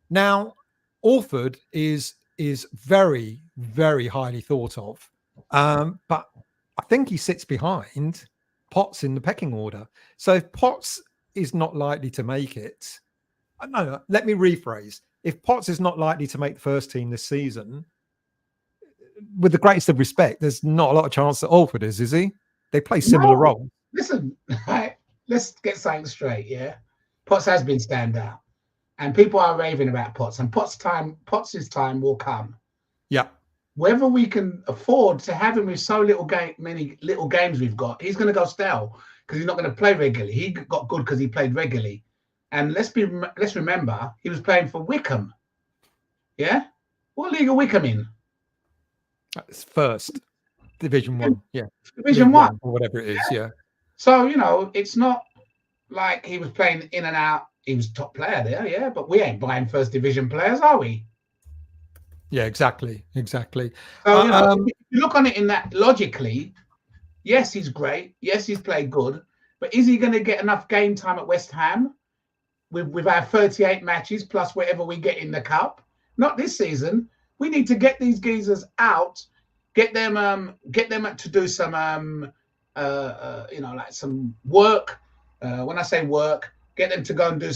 Now, Orford is very, very highly thought of, but I think he sits behind Potts in the pecking order. So if Potts is not likely to make it, no, let me rephrase. If Potts is not likely to make the first team this season, with the greatest of respect, there's not a lot of chance that Orford is he? They play similar roles. Listen, let's get something straight, yeah? Potts has been standout. And people are raving about Potts. And Potts' time will come. Yeah. Whether we can afford to have him with so many little games we've got, he's going to go stale because he's not going to play regularly. He got good because he played regularly. And let's remember, he was playing for Wycombe. Yeah? What league are Wycombe in? It's first. Division 1. Yeah. Division 1. Or whatever it is, yeah. So, it's not like he was playing in and out. He was top player there, yeah. But we ain't buying first division players, are we? Yeah, exactly. So, if you look on it in that logically, yes, he's great. Yes, he's played good. But is he going to get enough game time at West Ham? With our 38 matches plus whatever we get in the cup, not this season. We need to get these geezers out, get them to do some like some work. When I say work, get them to go and do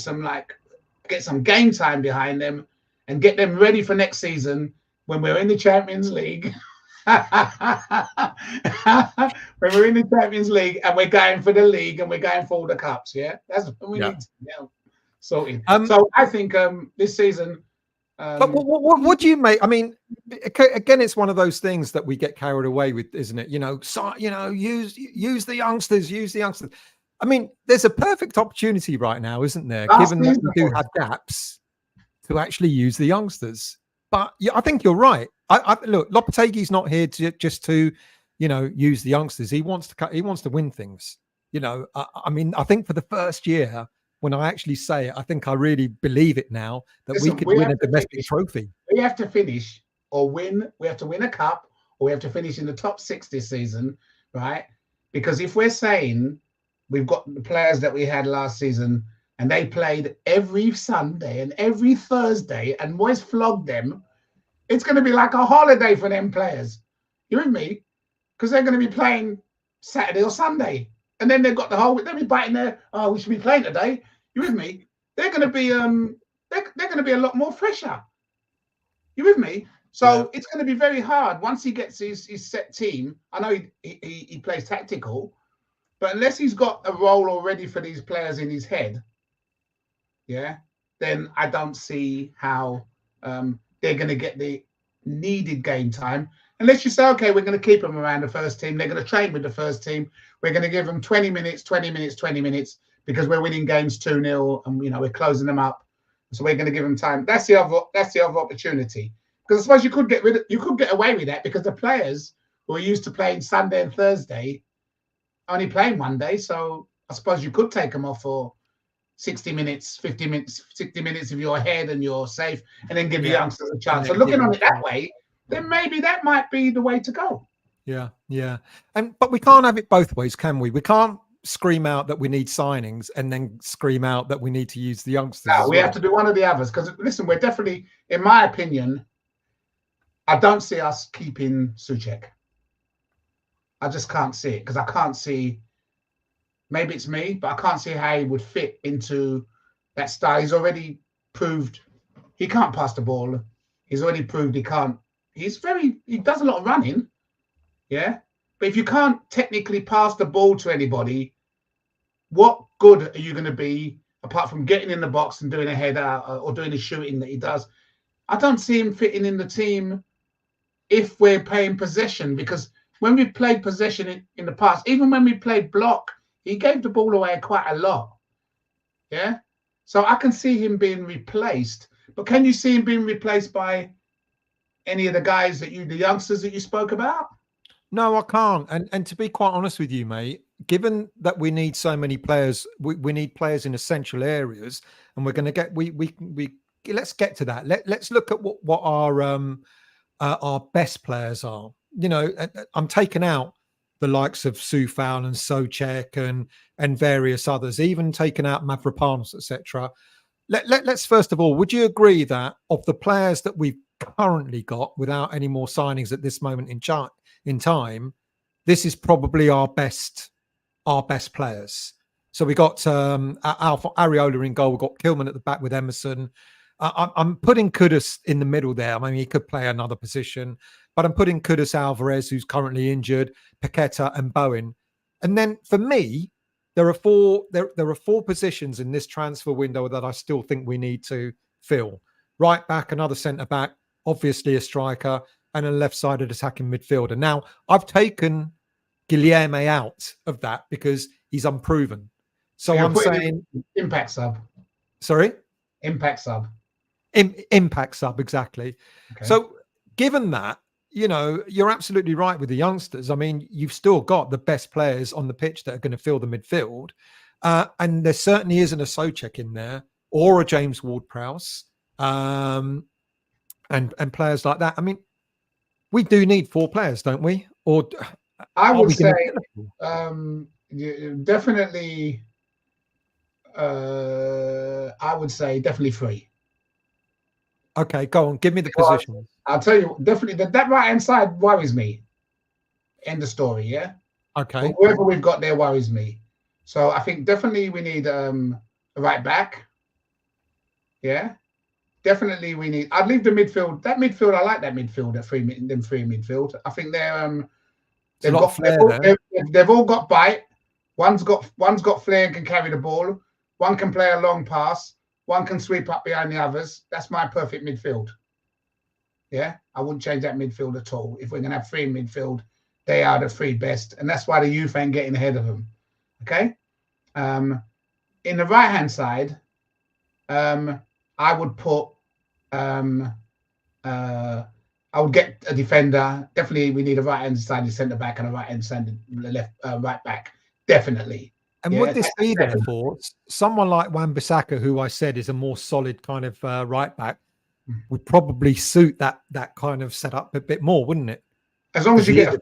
get some game time behind them, and get them ready for next season when we're in the Champions League. When we're in the Champions League and we're going for the league and we're going for all the cups, yeah, that's what we need. Yeah. So I think this season. But what do you make? I mean, again, it's one of those things that we get carried away with, isn't it? Use the youngsters. I mean, there's a perfect opportunity right now, isn't there? Given that we do have gaps, to actually use the youngsters. But yeah, I think you're right. Look, Lopetegui's not here to use the youngsters. He wants to win things. I mean, I think for the first year, when I actually say it, I think I really believe it now that we could win a domestic trophy. We have to finish or win. We have to win a cup, or we have to finish in the top 6 this season, right? Because if we're saying we've got the players that we had last season and they played every Sunday and every Thursday and Moyes flogged them, it's going to be like a holiday for them players. You with me? Because they're going to be playing Saturday or Sunday. And then they've got the whole, they'll be biting their, we should be playing today. You with me? They're going to be they're going to be a lot more fresher. You with me? So It's going to be very hard once he gets his set team. I know he plays tactical, but unless he's got a role already for these players in his head, yeah, then I don't see how they're going to get the needed game time. Unless you say, okay, we're going to keep them around the first team. They're going to train with the first team. We're going to give them 20 minutes because we're winning games 2-0 and we're closing them up. So we're going to give them time. That's the other opportunity. Because I suppose you could get away with that because the players who are used to playing Sunday and Thursday only playing Monday. So I suppose you could take them off for 60 minutes, 50 minutes, 60 minutes if you're ahead and you're safe, and then give the youngsters a chance. So looking on it that way, then maybe that might be the way to go. Yeah, yeah. But we can't have it both ways, can we? We can't scream out that we need signings and then scream out that we need to use the youngsters. No, we have to do one or the others. Because listen, we're definitely, in my opinion, I don't see us keeping Souček. I just can't see it because I can't see. Maybe it's me, but I can't see how he would fit into that style. He's already proved he can't pass the ball. He's already proved he can't. He does a lot of running. Yeah. But if you can't technically pass the ball to anybody, what good are you going to be apart from getting in the box and doing a header or doing the shooting that he does? I don't see him fitting in the team if we're playing possession, because when we played possession in the past, even when we played block, he gave the ball away quite a lot. Yeah. So I can see him being replaced. But can you see him being replaced by any of the guys the youngsters that you spoke about? No, I can't. And to be quite honest with you, mate, given that we need so many players, we need players in essential areas, and we're going to get we let's get to that. Let's look at what our best players are. You know, I'm taking out the likes of Soufal and Souček and various others, even taking out Mavropanos, etc. Let's first of all, would you agree that of the players that we've currently got, without any more signings at this moment in time, this is probably our best players? So we got Alpha Areola in goal. We've got Kilman at the back with Emerson. I'm putting Kudus in the middle there. I mean, he could play another position, but I'm putting Kudus, Alvarez, who's currently injured, Paqueta, and Bowen. And then for me, there are four positions in this transfer window that I still think we need to fill. Right back, another centre back, obviously a striker, and a left-sided attacking midfielder. Now, I've taken Guilherme out of that because he's unproven. So I'm saying impact sub. Sorry? Impact sub. Impact sub, exactly. Okay. So given that, you know, you're absolutely right with the youngsters. I mean, you've still got the best players on the pitch that are going to fill the midfield. And there certainly isn't a Souček in there or a James Ward-Prowse and players like that. I mean, we do need 4 players, don't we? Or I would say definitely. I would say definitely 3. Okay, go on. Give me the position. I'll tell you, definitely that right-hand side worries me. End of story, yeah? Okay. But whoever we've got there worries me. So I think definitely we need a right back. Yeah? Definitely we need... I'd leave the midfield. That midfield, I like that midfield, them three midfield. I think they've all got bite. One's got flair and can carry the ball. One can play a long pass. One can sweep up behind the others. That's my perfect midfield. Yeah, I wouldn't change that midfield at all. If we're going to have 3 in midfield, they are the 3 best. And that's why the youth ain't getting ahead of them. Okay? In the right-hand side, I would put... I would get a defender. Definitely, we need a right-hand side centre-back and a right-hand side right back. Definitely. And would this be therefore someone like Wan-Bissaka, who I said is a more solid kind of right back, would probably suit that kind of setup a bit more, wouldn't it? As long as you get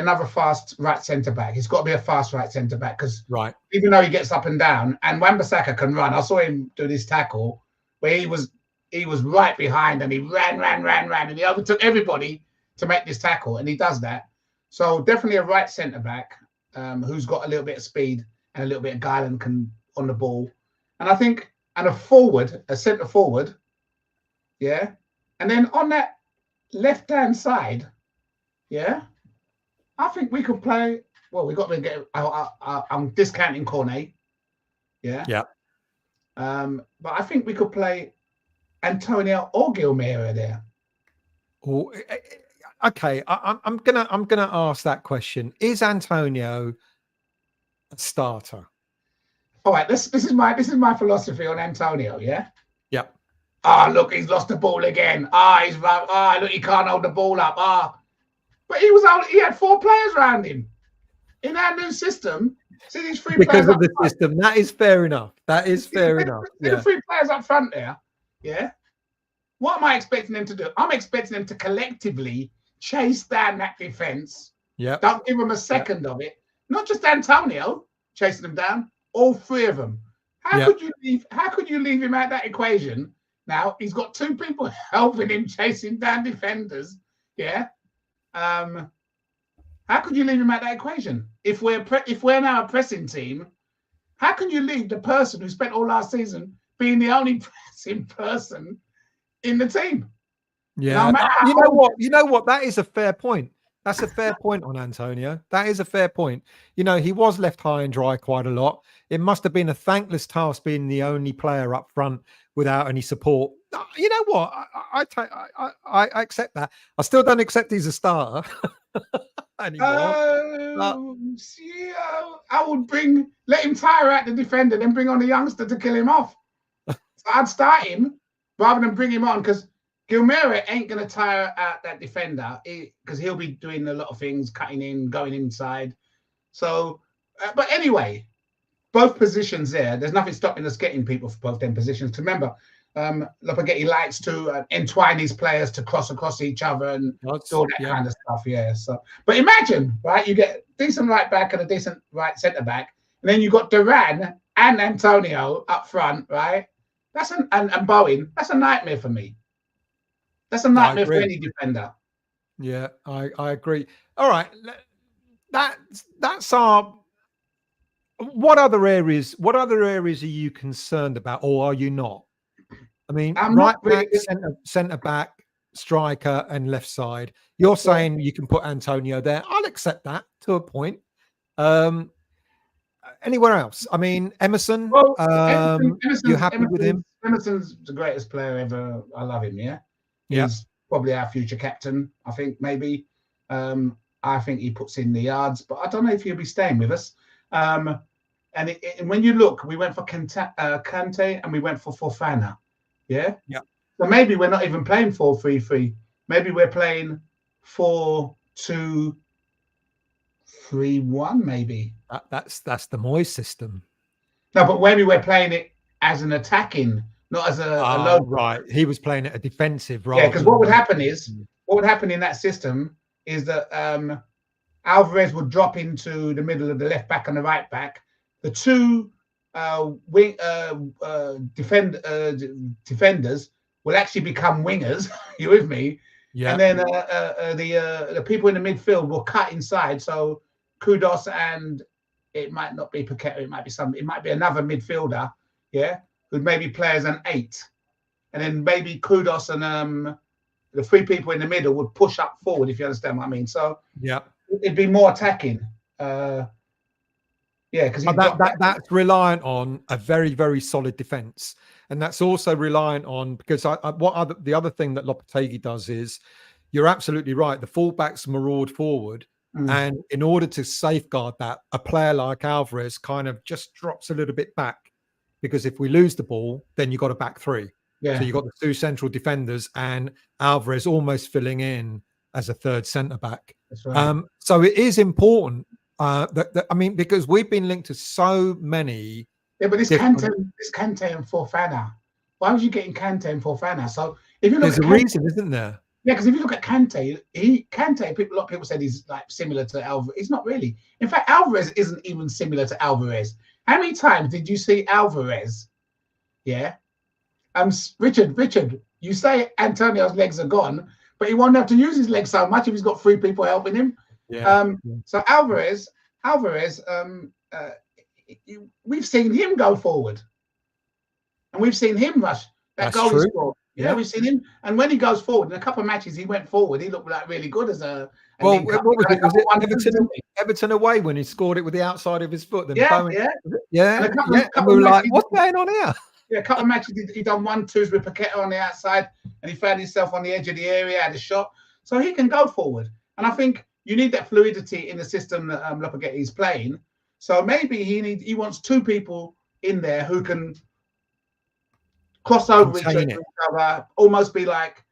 another fast right centre back, it's got to be a fast right centre back because even though he gets up and down, and Wan-Bissaka can run. I saw him do this tackle where he was right behind and he ran, and he overtook everybody to make this tackle, and he does that. So definitely a right centre back. Who's got a little bit of speed and a little bit of guile and can on the ball. And I think, and a centre forward, yeah. And then on that left-hand side, yeah, I think we could play, well, we got to get, I'm discounting Cornet, yeah. Yeah. But I think we could play Antonio or Guilherme there. Oh, okay, I'm gonna ask that question. Is Antonio a starter? All right, this is my philosophy on Antonio. Yeah. Yeah. Ah, look, he's lost the ball again. Ah, he's run. Ah, look, he can't hold the ball up. Ah, but he had 4 players around him in our new system. See these 3 Because players of up the front. system. That is fair enough. That is fair enough. See the Yeah. 3 players up front there. Yeah. What am I expecting them to do? I'm expecting them to collectively chase down that defense. Yeah. Don't give them a second of it. Not just Antonio chasing them down. All 3 of them. How could you leave him out that equation? Now he's got 2 people helping him chasing down defenders. Yeah. How could you leave him out that equation? If we're now a pressing team, how can you leave the person who spent all last season being the only pressing person in the team? Yeah. You know what? That is a fair point. That's a fair point on Antonio. That is a fair point. You know, he was left high and dry quite a lot. It must have been a thankless task being the only player up front without any support. You know what? I accept that. I still don't accept he's a starter anymore. I would let him tire out the defender, then bring on a youngster to kill him off. So I'd start him rather than bring him on, because Gilmera ain't going to tire out that defender because he'll be doing a lot of things, cutting in, going inside. So, but anyway, both positions there's nothing stopping us getting people for both them positions. To remember, Lopetegui likes to entwine his players to cross across each other and do all that kind of stuff. Yeah. So, but imagine, right? You get a decent right back and a decent right centre back, and then you got Duran and Antonio up front, right? And Bowen. That's a nightmare for me. That's a nightmare for any defender. Yeah, I agree. All right, that's our. What other areas are you concerned about, or are you not? I mean, right back, centre back, striker, and left side. You're saying you can put Antonio there. I'll accept that to a point. Anywhere else? I mean, Emerson. Well, you happy with him? Emerson's the greatest player ever. I love him. Yeah. He's probably our future captain. I think maybe. I think he puts in the yards, but I don't know if he'll be staying with us. And when you look, we went for Kante and we went for Fofana. Yeah. Yeah. So maybe we're not even playing 4-3-3. Maybe we're playing 4-2-3-1. Maybe. That's the Moyes system. No, but maybe we're playing it as an attacking, not as a low. Right. He was playing it a defensive role. Yeah, because what would happen in that system is that Alvarez would drop into the middle of the left back and the right back. The 2 defenders will actually become wingers. You with me? Yeah. And then the people in the midfield will cut inside. So Kudos and it might not be Paqueta. It might be another midfielder. Yeah, who'd maybe play as an 8, and then maybe Kudos and the 3 people in the middle would push up forward. If you understand what I mean. So yeah, it'd be more attacking. Yeah, because that's reliant on a very, very solid defense, and that's also reliant on because the other thing that Lopetegui does is, you're absolutely right. The fullbacks maraud forward, and in order to safeguard that, a player like Alvarez kind of just drops a little bit back, because if we lose the ball, then you've got a back 3. Yeah. So you've got the 2 central defenders and Alvarez almost filling in as a 3rd centre back. That's right. So it is important. I mean, because we've been linked to so many. Yeah, but this Kante and Fofana. Why was you getting Kante and Fofana? So if you look, there's a reason, isn't there? Yeah, because if you look at Kante, a lot of people said he's like similar to Alvarez. He's not really. In fact, Alvarez isn't even similar to Alvarez. How many times did you see Alvarez? Yeah. Richard, you say Antonio's legs are gone, but he won't have to use his legs so much if he's got 3 people helping him. Yeah. So Alvarez, we've seen him go forward, and we've seen him rush that goal he scored. Yeah, we've seen him, and when he goes forward in a couple of matches, he went forward. He looked like really good as a. Well, what was it? Was it Everton away when he scored it with the outside of his foot? Then yeah. And we were like, what's going on here? Yeah, a couple of matches he done 1-2s with Paqueta on the outside, and he found himself on the edge of the area, had a shot, so he can go forward. And I think you need that fluidity in the system that Lopetegui is playing. So maybe he wants 2 people in there who can cross over contain each it. other, almost be like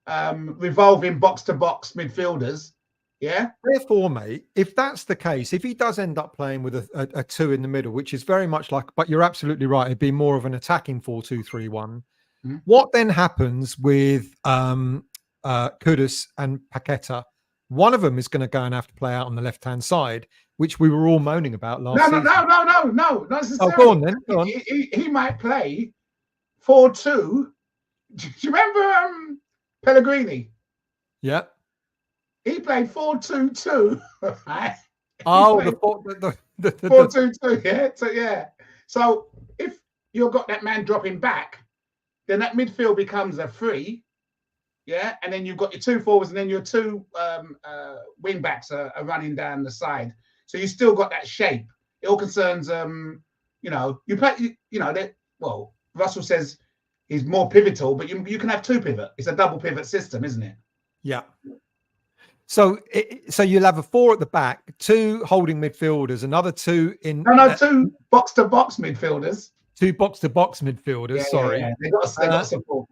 revolving box-to-box midfielders. Yeah. Therefore, mate, if that's the case, if he does end up playing with a two in the middle, which is very much like, but you're absolutely right, it'd be more of an attacking 4-2-3-1. What then happens with Kudus and Paqueta? One of them is going to go and have to play out on the left-hand side, which we were all moaning about last season. No, not necessarily. Oh, go on then. Go on. He might play 4-2. Do you remember Pellegrini? Yeah. He played 4-2-2. Right? Oh, the 4-2-2. Yeah. So yeah. So if you've got that man dropping back, then that midfield becomes a 3. Yeah, and then you've got your 2 forwards, and then your 2 wing backs are running down the side. So you still got that shape. It all concerns, you play, well, Russell says he's more pivotal, but you can have 2 pivot. It's a double pivot system, isn't it? Yeah. So you'll have a 4 at the back, 2 holding midfielders, another 2 in. No, 2 box-to-box midfielders. 2 box-to-box midfielders. Yeah, sorry, yeah. They got support.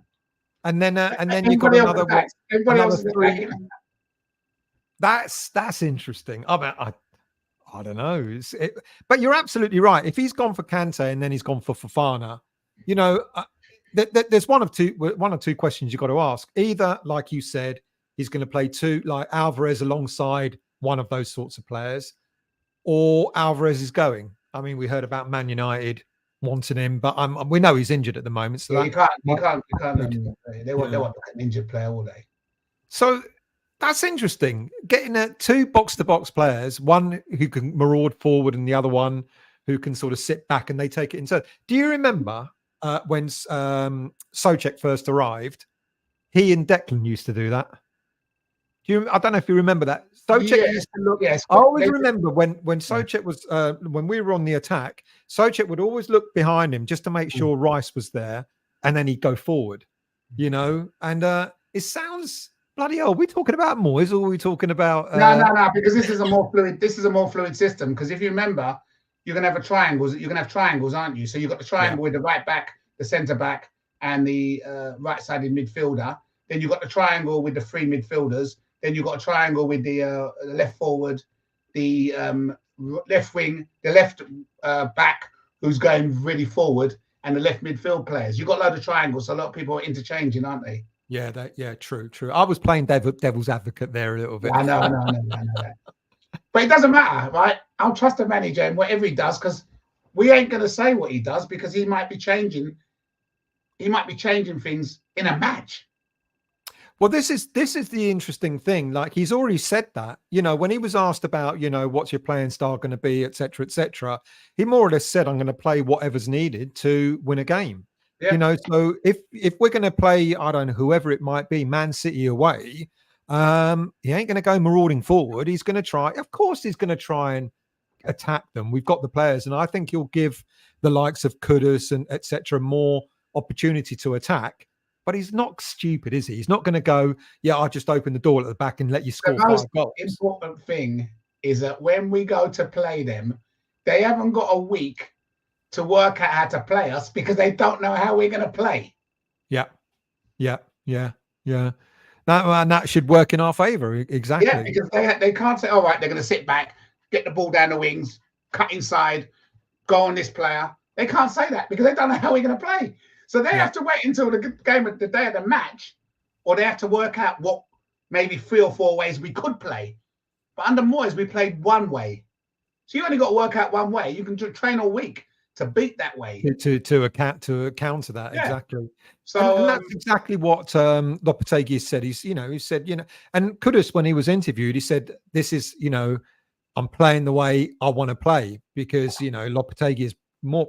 And then you've got another 3. That's interesting. I don't know. But you're absolutely right. If he's gone for Kante and then he's gone for Fofana, there's one or two questions you've got to ask. Either, like you said, he's going to play 2 like Alvarez alongside one of those sorts of players, or Alvarez is going. I mean, we heard about Man United wanting him, but we know he's injured at the moment. So you can't. They want an injured player all day. So that's interesting. Getting 2 box-to-box players, one who can maraud forward and the other one who can sort of sit back and they take it inside. Do you remember when Souček first arrived? He and Declan used to do that. I don't know if you remember that. Souček used to look. Yes, I always remember when Souček was when we were on the attack. Souček would always look behind him just to make sure Rice was there, and then he'd go forward. And it sounds bloody hell. Are we talking about Moyes, or are we talking about? No, because this is a more fluid. This is a more fluid system. Because if you remember, you're gonna have triangles. You're gonna have triangles, aren't you? So you've got the triangle with the right back, the centre back, and the right-sided midfielder. Then you've got the triangle with the 3 midfielders. Then you've got a triangle with the left forward, the left wing, the left back who's going really forward, and the left midfield players. You've got a load of triangles, so a lot of people are interchanging, aren't they? Yeah, true. I was playing devil's advocate there a little bit. I know that. But it doesn't matter, right? I'll trust the manager in whatever he does, because we ain't going to say what he does, because he might be changing. He might be changing things in a match. Well, this is the interesting thing. Like, he's already said that, when he was asked about, what's your playing style going to be, et cetera, he more or less said, I'm going to play whatever's needed to win a game. Yeah. So if we're going to play, I don't know, whoever it might be, Man City away, he ain't going to go marauding forward. He's going to try. Of course, he's going to try and attack them. We've got the players, and I think he'll give the likes of Kudus and et cetera more opportunity to attack. But he's not stupid, is he? He's not going to go, I'll just open the door at the back and let you score 5 goals. The most important thing is that when we go to play them, they haven't got a week to work out how to play us, because they don't know how we're going to play. Yeah. That should work in our favour. Exactly. Yeah, because they can't say, all right, they're going to sit back, get the ball down the wings, cut inside, go on this player. They can't say that because they don't know how we're going to play. So they have to wait until the game of the day of the match, or they have to work out what maybe 3 or 4 ways we could play. But under Moyes, we played one way. So you only got to work out one way. You can train all week to beat that way. To counter that, exactly. So and that's exactly what Lopetegui said. He said, and Kudus, when he was interviewed, he said, this is, I'm playing the way I want to play, because, Lopetegui has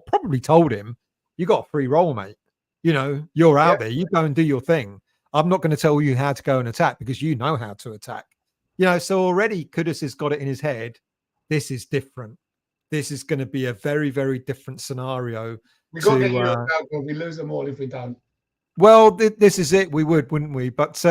probably told him, you got a free role, mate. You're out there. You go and do your thing. I'm not going to tell you how to go and attack, because you know how to attack. So already Kudus has got it in his head. This is different. This is going to be a very, very different scenario. We got to get Europe out. We lose them all if we don't. Well, this is it. We would, wouldn't we? But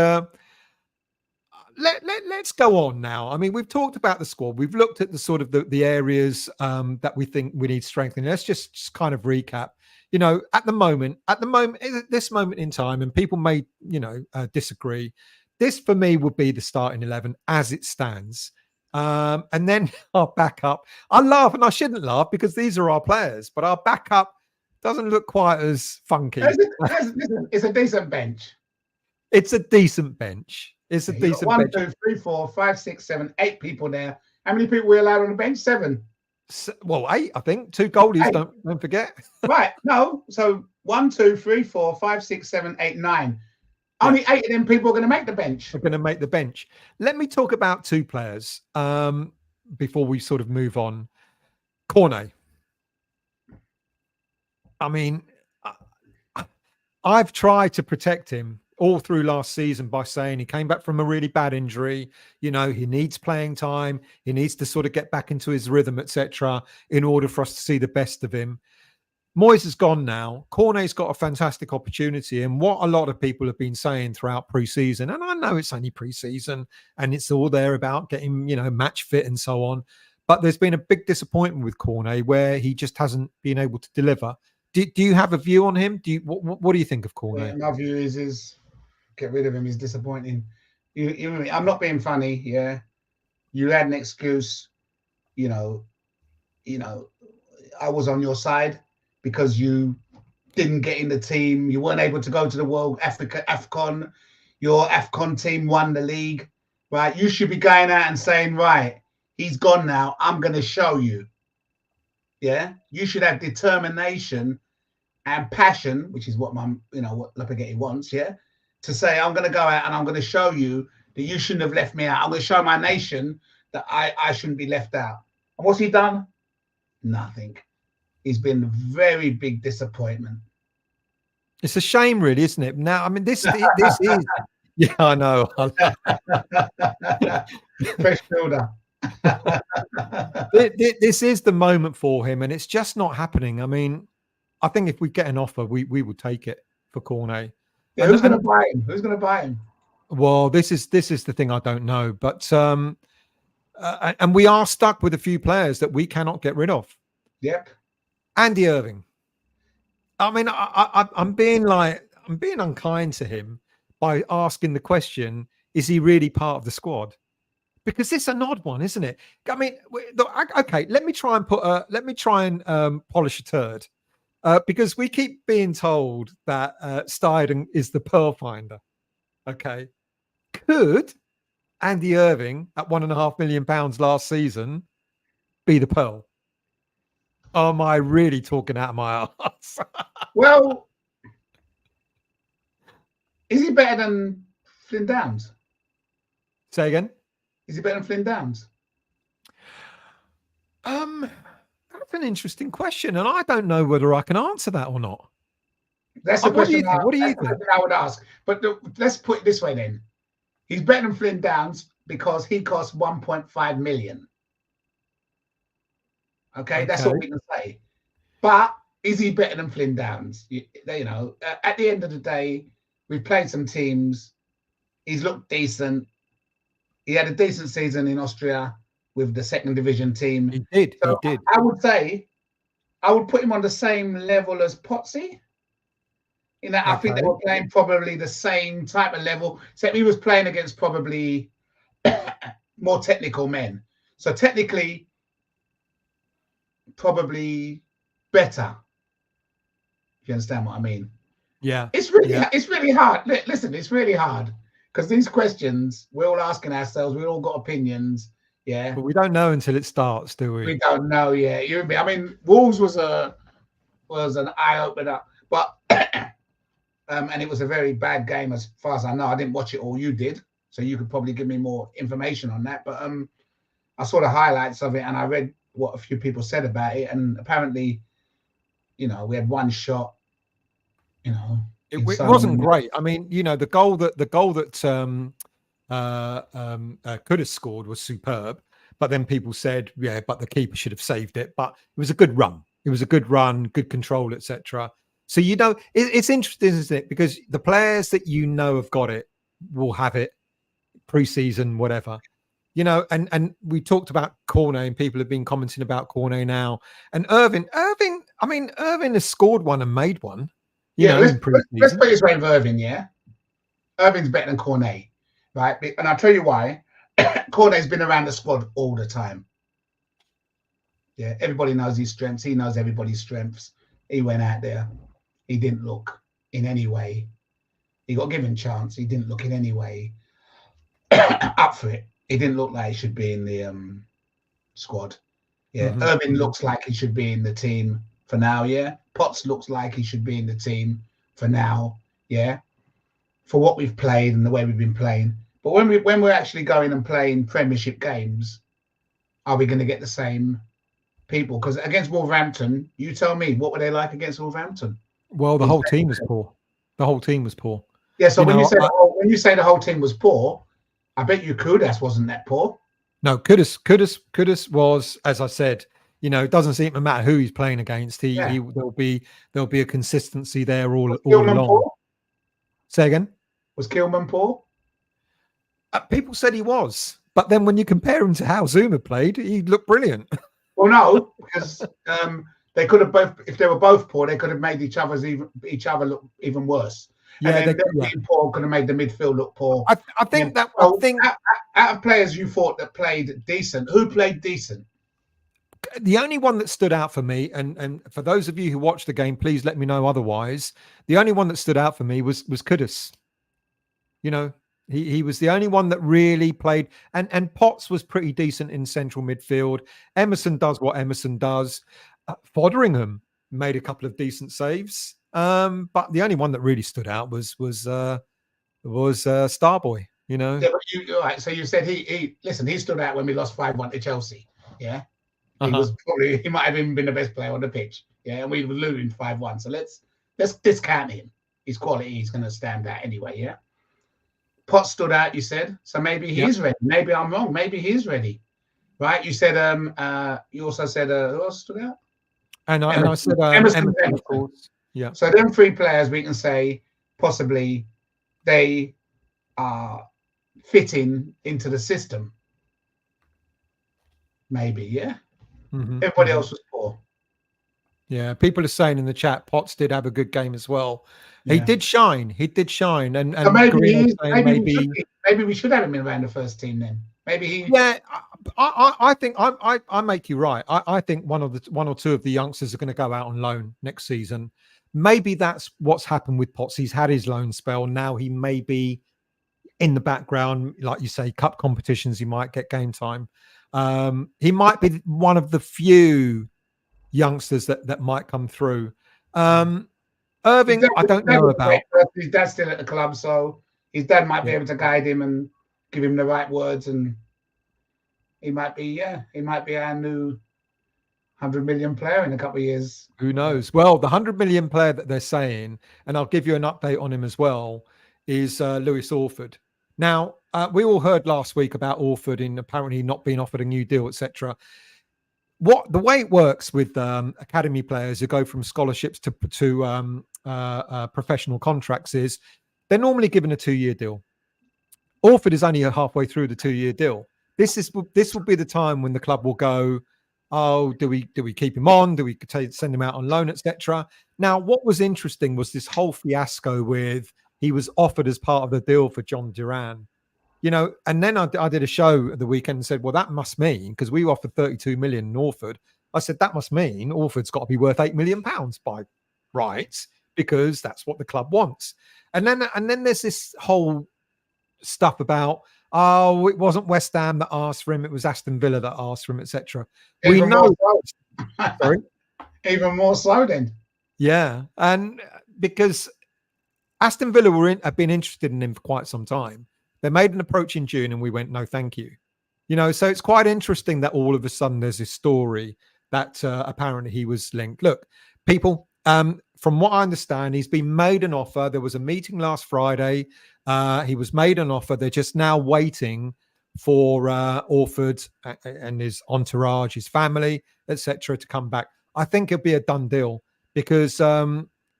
let's go on now. I mean, we've talked about the squad. We've looked at the sort of the areas that we think we need strengthening. Let's just kind of recap. You know, at this moment in time, and people may, disagree. This for me would be the starting 11 as it stands. And then our backup. I laugh, and I shouldn't laugh because these are our players, but our backup doesn't look quite as funky. It's a decent bench. It's a decent bench. It's a You decent got 1, bench. 2, 3, 4, 5, 6, 7, 8 people there. How many people we allowed on the bench? 7. Well, 8, I think. 2 goalies, 8. don't forget. Right. No. So 1, 2, 3, 4, 5, 6, 7, 8, 9. Only 8 of them people are going to make the bench. Are going to make the bench. Let me talk about 2 players before we sort of move on. Cornet. I mean, I've tried to protect him all through last season by saying he came back from a really bad injury. You know, he needs playing time. He needs to sort of get back into his rhythm, etc., in order for us to see the best of him. Moyes is gone now. Cornet's got a fantastic opportunity. And what a lot of people have been saying throughout pre-season, and I know it's only pre-season and it's all there about getting, match fit and so on. But there's been a big disappointment with Cornet where he just hasn't been able to deliver. Do you have a view on him? What do you think of Cornet? Yeah, my view is get rid of him. He's disappointing. I'm not being funny. Yeah, you had an excuse. I was on your side because you didn't get in the team. You weren't able to go to the World AFCON. Your AFCON team won the league, right? You should be going out and saying, right, he's gone now. I'm going to show you. Yeah, you should have determination and passion, which is what what Lopetegui wants. Yeah, to say I'm going to go out and I'm going to show you that you shouldn't have left me out. I'm going to show my nation that I shouldn't be left out. And what's he done? Nothing. He's been a very big disappointment. It's a shame, really, isn't it? Now, I mean, this is. Yeah, I know. Fresh builder. This is the moment for him, and it's just not happening. I mean, I think if we get an offer, we would take it for Cornet. Yeah, who's going to buy him? Who's going to buy him? Well, this is the thing I don't know, but and we are stuck with a few players that we cannot get rid of. Yep. Andy Irving. I mean, I'm being unkind to him by asking the question: is he really part of the squad? Because it's an odd one, isn't it? I mean, okay. Let me try and polish a turd, because we keep being told that Steiden is the pearl finder. Okay, could Andy Irving at £1.5 million last season be the pearl? Or am I really talking out of my ass? Well, is he better than Flynn Downs? Say again. Is he better than Flynn Downs? That's an interesting question, and I don't know whether I can answer that or not. That's the question. What do you think? I would ask. But let's put it this way then. He's better than Flynn Downs because he costs 1.5 million. Okay, that's all we can say. But is he better than Flynn Downs? At the end of the day, we've played some teams. He's looked decent. He had a decent season in Austria with the second division team. He did. So he did. I would say I would put him on the same level as Potsy. I think they were playing probably the same type of level, except he was playing against probably more technical men. So technically, probably better. If you understand what I mean? Yeah. It's really hard. Listen, it's really hard because these questions we're all asking ourselves. We all got opinions. Yeah, but we don't know until it starts, do we? We don't know. Yeah, I mean, Wolves was an eye opener, but and it was a very bad game as far as I know. I didn't watch it all. You did, so you could probably give me more information on that. But I saw the highlights of it and I read what a few people said about it, and apparently, we had one shot. It wasn't great. I mean, the goal that could have scored was superb, but then people said, yeah, but the keeper should have saved it. But it was a good run. It was a good run, good control, etc. So it's interesting, isn't it? Because the players that have got it will have it pre-season, whatever. And we talked about Cornet, and people have been commenting about Cornet now. And Irving, I mean, Irving has scored one and made one. You Yeah, know, in let's pre-season. put it this way with Irving, yeah? Irving's better than Cornet, right? And I'll tell you why. Cornet's been around the squad all the time. Yeah, everybody knows his strengths. He knows everybody's strengths. He went out there. He didn't look in any way. He got given chance. He didn't look in any way up for it. He didn't look like he should be in the squad. Yeah, Irving looks like he should be in the team for now. Yeah, Potts looks like he should be in the team for now. Yeah, for what we've played and the way we've been playing. But when we're actually going and playing Premiership games, are we going to get the same people? Because against Wolverhampton, you tell me, what were they like against Wolverhampton? Well, the whole team was poor. The whole team was poor. Yeah. So when you say the whole team was poor, I bet you Kudas wasn't that poor. No, Kudus was, as I said, you know, it doesn't seem to matter who he's playing against. There'll be a consistency there all along. Poor? Say again. Was Kilman poor? People said he was, but then when you compare him to how Zuma played, he looked brilliant. Well, no, because they could have both. If they were both poor, they could have made each other look even worse. Yeah, and then being poor could have made the midfield look poor. I think out of players you thought that played decent, who played decent? The only one that stood out for me, and for those of you who watched the game, please let me know otherwise. The only one that stood out for me was Kudus. You know, he was the only one that really played, and Potts was pretty decent in central midfield. Emerson does what Emerson does. Fotheringham made a couple of decent saves, but the only one that really stood out was Starboy. You know. Yeah, but all right. So you said he stood out when we lost 5-1 to Chelsea. Yeah. He might have even been the best player on the pitch. Yeah, and we were losing 5-1. So let's discount him. His quality, he's going to stand out anyway. Yeah. Potts stood out, you said. So maybe he's ready. Maybe I'm wrong. Maybe he's ready. Right? You said you also said who else stood out? And I said Emerson, of course. Yeah. So them three players we can say possibly they are fitting into the system. Maybe, yeah. Everybody else was poor. Yeah, people are saying in the chat, Potts did have a good game as well. Yeah. He did shine. And so maybe we should have him in around the first team then. Maybe he. Yeah, I think I make you right. I think one or two of the youngsters are going to go out on loan next season. Maybe that's what's happened with Potts. He's had his loan spell. Now he may be in the background, like you say, cup competitions. He might get game time. He might be one of the few youngsters that might come through. Irving, I don't know about. His dad's still at the club, so his dad might be able to guide him and give him the right words, and he might be our new 100 million player in a couple of years. Who knows? Well, the 100 million player that they're saying, and I'll give you an update on him as well, is Lewis Orford. Now, we all heard last week about Orford in apparently not being offered a new deal, etc. The way it works with academy players who go from scholarships to professional contracts is they're normally given a 2-year deal. Orford is only halfway through the 2-year deal. This will be the time when the club will go, oh, do we keep him on? Do we send him out on loan, etc.? Now, what was interesting was this whole fiasco with he was offered as part of the deal for John Duran. You know, and then I did a show at the weekend and said, well, that must mean, because we offered 32 million in Orford. I said, that must mean Orford's got to be worth £8 million by rights, because that's what the club wants. And then there's this whole stuff about, oh, it wasn't West Ham that asked for him, it was Aston Villa that asked for him, etc. We know. Sorry? Even more so then. Yeah. And because Aston Villa have been interested in him for quite some time. They made an approach in June and we went, no, thank you. You know, so it's quite interesting that all of a sudden there's this story that apparently he was linked. Look, people, from what I understand, he's been made an offer. There was a meeting last Friday. He was made an offer. They're just now waiting for Orford and his entourage, his family, etc., to come back. I think it'll be a done deal because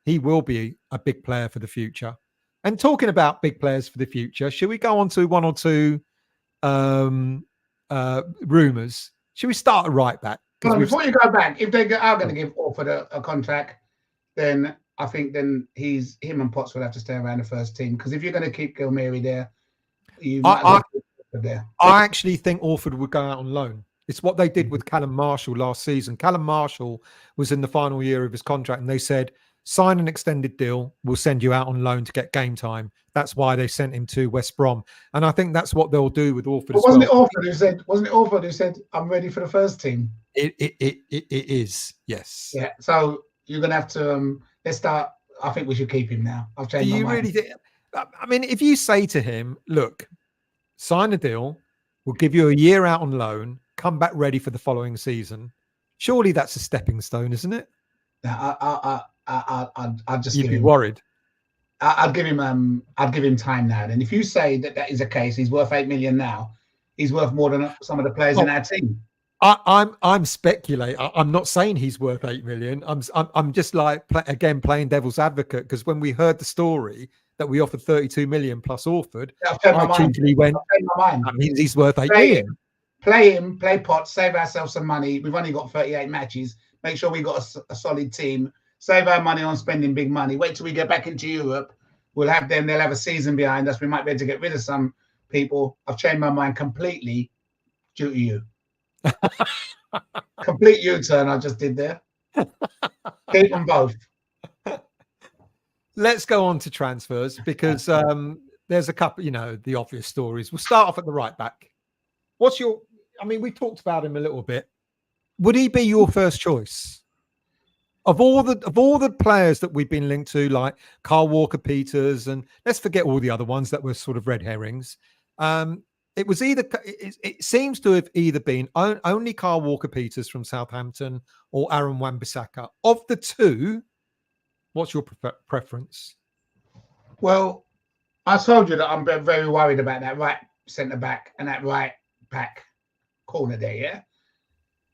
he will be a big player for the future. And talking about big players for the future, should we go on to one or two rumours? Should we start at right back? because we've before you go back, if they are going to give Orford a contract, then I think him and Potts will have to stay around the first team, because if you're going to keep Gilmeri there, you might as well keep Orford there. I actually think Orford would go out on loan. It's what they did with Callum Marshall last season. Callum Marshall was in the final year of his contract, and they said, sign an extended deal, we'll send you out on loan to get game time. That's why they sent him to West Brom. And I think that's what they'll do with Orford as wasn't well. Wasn't it Orford who said, I'm ready for the first team? It is, yes. Yeah, so you're going to have to, let's start. I think we should keep him now. I've changed my mind. Really think? I mean, if you say to him, look, sign a deal, we'll give you a year out on loan, come back ready for the following season, surely that's a stepping stone, isn't it? I'd just You'd be worried. I'd give him time now. And if you say that is the case, he's worth 8 million now. He's worth more than some of the players in our team. I'm speculating. I'm not saying he's worth 8 million. I'm just like again playing devil's advocate, because when we heard the story that we offered 32 million plus Orford, I cheekily went, that means he's worth 8 million. Play Potts, save ourselves some money. We've only got 38 matches. Make sure we got a solid team. Save our money on spending big money. Wait till we get back into Europe. We'll have them. They'll have a season behind us. We might be able to get rid of some people. I've changed my mind completely due to you. Complete U-turn I just did there. Keep them both. Let's go on to transfers, because there's a couple, the obvious stories. We'll start off at the right back. I mean, we talked about him a little bit. Would he be your first choice? Of all the players that we've been linked to, like Kyle Walker-Peters, and let's forget all the other ones that were sort of red herrings. It seems to have either been only Kyle Walker-Peters from Southampton or Aaron Wan-Bissaka. Of the two, what's your preference? Well, I told you that I'm very worried about that right centre back and that right back corner there, yeah?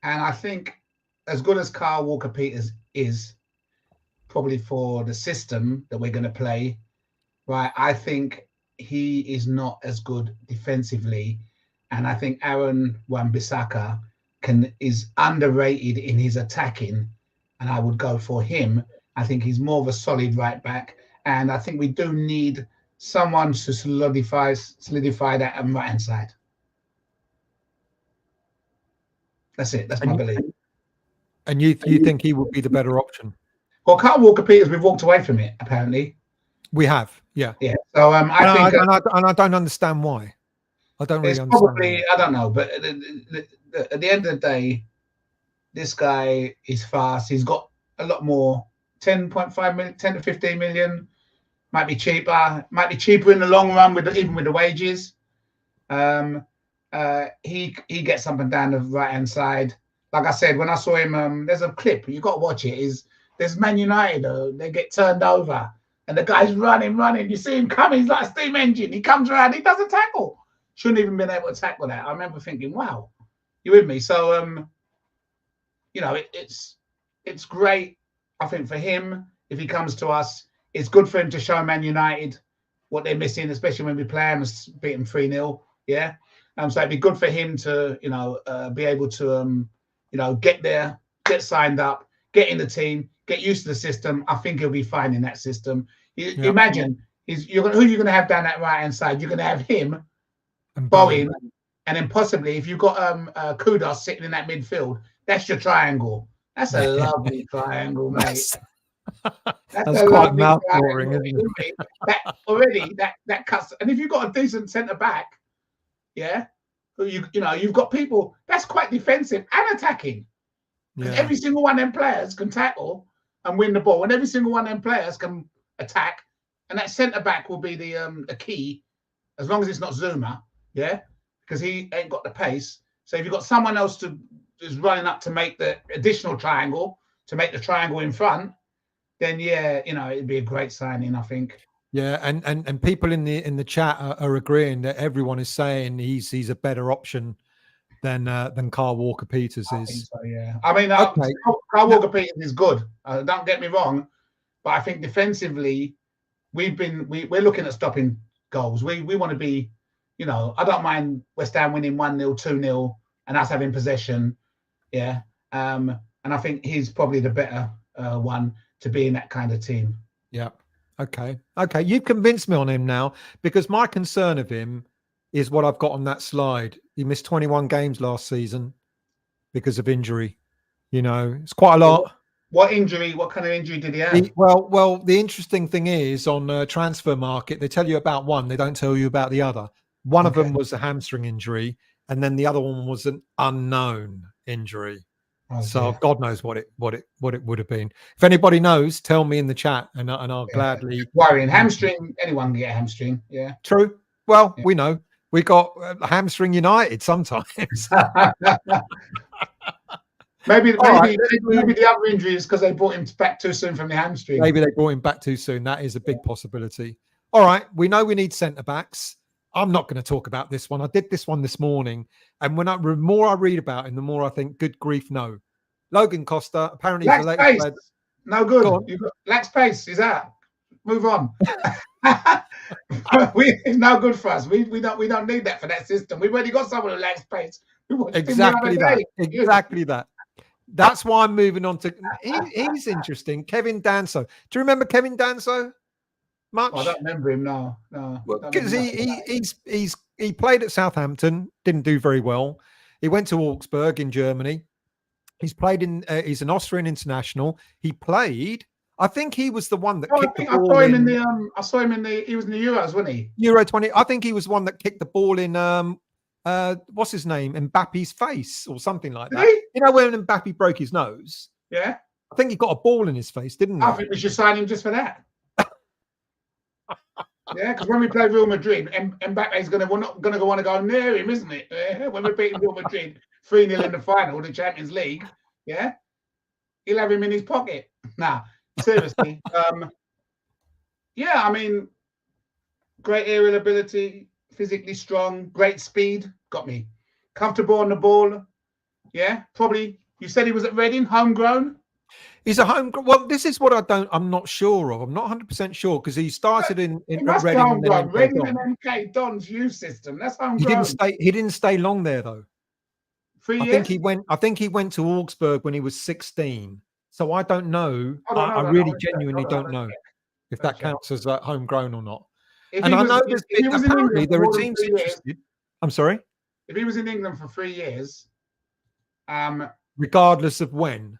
And I think as good as Kyle Walker-Peters is, probably for the system that we're going to play, right, I think he is not as good defensively. And I think Aaron Wan-Bissaka is underrated in his attacking, and I would go for him. I think he's more of a solid right back, and I think we do need someone to solidify that right hand side. That's it. That's my belief. And you think he would be the better option? Well, Kyle Walker-Peters, we've walked away from it, apparently. We have, yeah. Yeah. So I think, I don't understand why. I don't really understand. Probably, I don't know, but at the end of the day, this guy is fast. He's got a lot more. 10.5 million, 10 to 15 million. Might be cheaper. Might be cheaper in the long run, even with the wages. He gets up and down the right hand side. Like I said, when I saw him, there's a clip, you got to watch it. There's Man United, they get turned over and the guy's running. You see him coming, he's like a steam engine. He comes around, he does a tackle. Shouldn't even been able to tackle that. I remember thinking, wow, you with me? So, it's great. I think for him, if he comes to us, it's good for him to show Man United what they're missing, especially when we play them and beat them 3-0. Yeah. So it'd be good for him to, be able to, get there, get signed up, get in the team, get used to the system. I think he'll be fine in that system. Imagine, who you're going to have down that right-hand side? You're going to have him, Bowen, and then possibly, if you've got Kudos sitting in that midfield, that's your triangle. That's a lovely triangle, mate. That's quite mouth-watering, isn't it? That cuts. And if you've got a decent centre-back, yeah, you've got people that's quite defensive and attacking. Yeah. Every single one of them players can tackle and win the ball, and every single one of them players can attack. And that centre back will be the key, as long as it's not Zuma, yeah, because he ain't got the pace. So if you've got someone else who's running up to make the additional triangle, to make the triangle in front, then yeah, it'd be a great signing, I think. Yeah, and people in the chat are agreeing that everyone is saying he's a better option than Kyle Walker-Peters is. So, yeah, I mean, Kyle Walker-Peters is good. Don't get me wrong, but I think defensively, we're looking at stopping goals. We want to be, I don't mind West Ham winning 1-0, 2-0, and us having possession. Yeah, and I think he's probably the better one to be in that kind of team. Yeah. Okay. Okay. You've convinced me on him now, because my concern of him is what I've got on that slide. He missed 21 games last season because of injury. You know, it's quite a lot. What injury? What kind of injury did he have? Well, the interesting thing is on transfer market, they tell you about one, they don't tell you about the other. One of them was a hamstring injury, and then the other one was an unknown injury. Oh, so dear. God knows what it would have been. If anybody knows, tell me in the chat, and I'll gladly. Worrying hamstring. Anyone can get a hamstring. Yeah. True. Well, we know we got hamstring United sometimes. maybe the other injury is because they brought him back too soon from the hamstring. Maybe they brought him back too soon. That is a big possibility. All right, we know we need centre backs. I'm not going to talk about this one. I did this one this morning, and when the more I read about him, the more I think, good grief, no. Logan Costa, apparently lack space. No good. You've got lack space. Is that? Move on. It's no good for us. We don't need that for that system. We've already got someone who lacks space. Exactly that. Exactly that. That's why I'm moving on to. He's interesting. Kevin Danso. Do you remember Kevin Danso? Much? I don't remember him. No. Because he played at Southampton, didn't do very well. He went to Augsburg in Germany. He's played in. He's an Austrian international. He played. I think he was the one that kicked the ball. I saw him in the. He was in the Euros, wasn't he? Euro 20. I think he was one that kicked the ball in. What's his name? Mbappe's face or something like that. You know when Mbappe broke his nose? Yeah. I think he got a ball in his face, didn't he? I think we should sign him just for that. Yeah, because when we play Real Madrid, Mbappe's going to want to go near him, isn't it? Yeah? When we beat Real Madrid 3-0 in the final, the Champions League, yeah, he'll have him in his pocket. Nah, seriously. Yeah, I mean, great aerial ability, physically strong, great speed, got me. Comfortable on the ball. Yeah, probably. You said he was at Reading, homegrown. He's a home. Well, this is what I'm not sure of. I'm not 100% sure because he started in Reading. Reading and MK Don's youth system. That's homegrown. He didn't stay long there though. 3 years. I think he went to Augsburg when he was 16. So I don't know. I really genuinely don't know if that counts as homegrown or not. And I know apparently there are teams interested. I'm sorry. If he was in England for 3 years, regardless of when.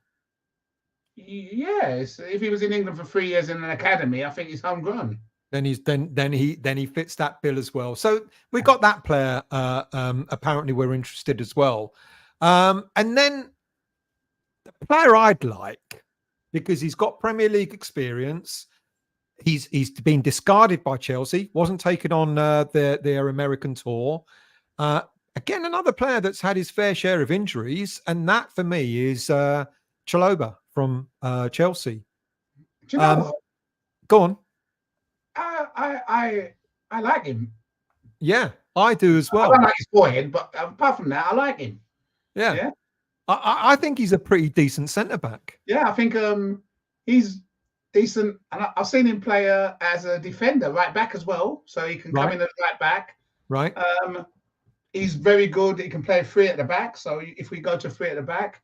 Yes, if he was in England for 3 years in an academy, I think he's homegrown. Then he fits that bill as well. So we got that player. Apparently, we're interested as well. And then the player I'd like, because he's got Premier League experience. He's been discarded by Chelsea. Wasn't taken on their American tour. Again, another player that's had his fair share of injuries, and that for me is Chalobah from Chelsea. Do you know go on. I like him. Yeah, I do as well. I don't like his forehead, but apart from that, I like him. Yeah. I think he's a pretty decent centre back. Yeah, I think he's decent, and I've seen him play as a defender, right back as well, so he can come in as right back. Right. He's very good. He can play 3 at the back. So if we go to 3 at the back,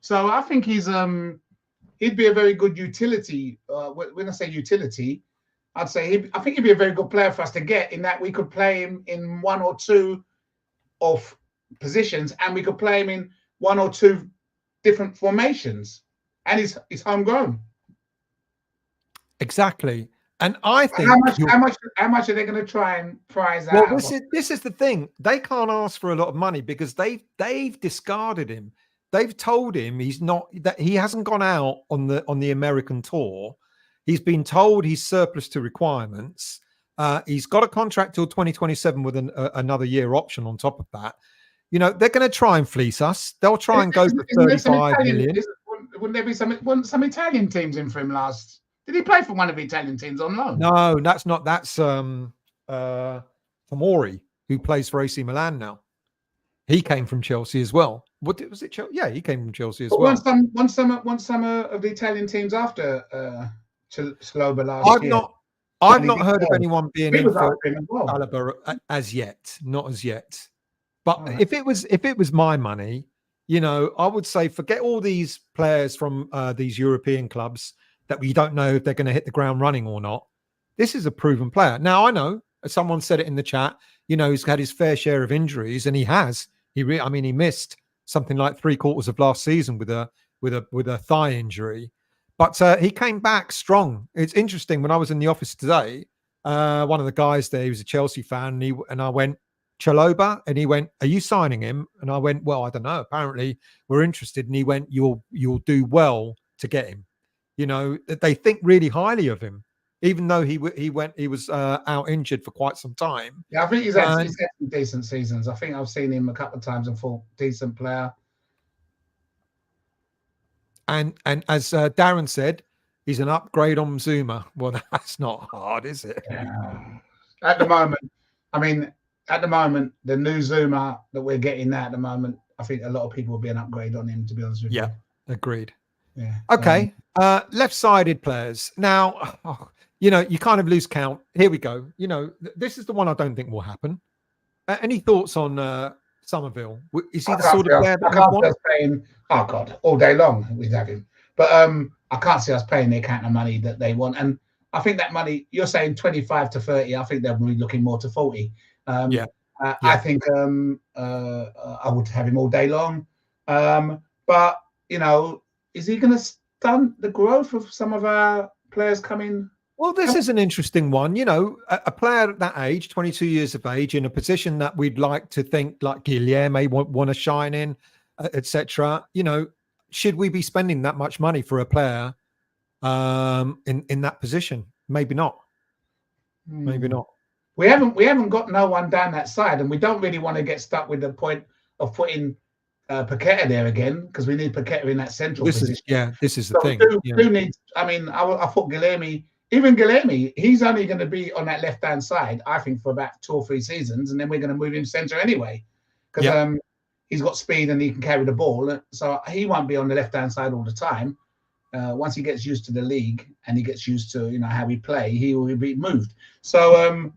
so I think he'd be a very good utility. When I say utility, I'd say I think he'd be a very good player for us to get, in that we could play him in 1 or 2 of positions, and we could play him in 1 or 2 different formations, and he's homegrown. Exactly. And I think how much are they going to try and prize out? Well, this is the thing. They can't ask for a lot of money because they've discarded him. They've told him he hasn't gone out on the American tour. He's been told he's surplus to requirements. He's got a contract till 2027 with another year option on top of that. You know, they're going to try and fleece us. They'll try and go for 35 million. Wouldn't there be some Italian teams in for him last? Did he play for one of the Italian teams on loan? No, that's not. That's Tomori, who plays for AC Milan now. He came from Chelsea as well. What was it? Yeah, he came from Chelsea as well. One summer of the Italian teams after Chalobah last year. I've not heard of anyone being in for Chalobah as yet. Not as yet. But if it was my money, You know, I would say forget all these players from these European clubs that we don't know if they're going to hit the ground running or not. This is a proven player. Now, I know someone said it in the chat, you know, he's had his fair share of injuries, and he has. He missed something like 3/4 of last season with a thigh injury, but he came back strong. It's interesting. When I was in the office today, one of the guys there, he was a Chelsea fan, and I went, Chalobah, and he went, "Are you signing him?" And I went, "Well, I don't know. Apparently, we're interested." And he went, "You'll do well to get him." You know, they think really highly of him, even though he was out injured for quite some time. Yeah, I think he's had some decent seasons. I think I've seen him a couple of times and thought decent player. And as Darren said, he's an upgrade on Zuma. Well, that's not hard, is it? Yeah. At the moment, the new Zuma that we're getting now at the moment, I think a lot of people will be an upgrade on him, to be honest with you. Yeah, agreed. Yeah. Okay. Left-sided players. Now, you know, you kind of lose count. Here we go. You know, this is the one I don't think will happen. Any thoughts on Somerville? Is he the sort of player that I can't paying, oh God, all day long we'd have him. But I can't see us paying the kind of money that they want. And I think that money, you're saying 25 to 30, I think they'll be looking more to 40. I think I would have him all day long. But, you know, is he going to stunt the growth of some of our players coming? Well, this is an interesting one. You know, a player at that age, 22 years of age, in a position that we'd like to think like Guilherme may want to shine in, etc. You know, should we be spending that much money for a player in that position? Maybe not. Maybe not. We haven't got no one down that side, and we don't really want to get stuck with the point of putting Paqueta there again, because we need Paqueta in that central position. This is the thing. Who needs? I mean, I thought Guilherme. Even Guilherme, he's only going to be on that left-hand side, I think, for about 2 or 3 seasons, and then we're going to move him centre anyway, because he's got speed and he can carry the ball, so he won't be on the left-hand side all the time. Once he gets used to the league and he gets used to, you know, how we play, he will be moved. So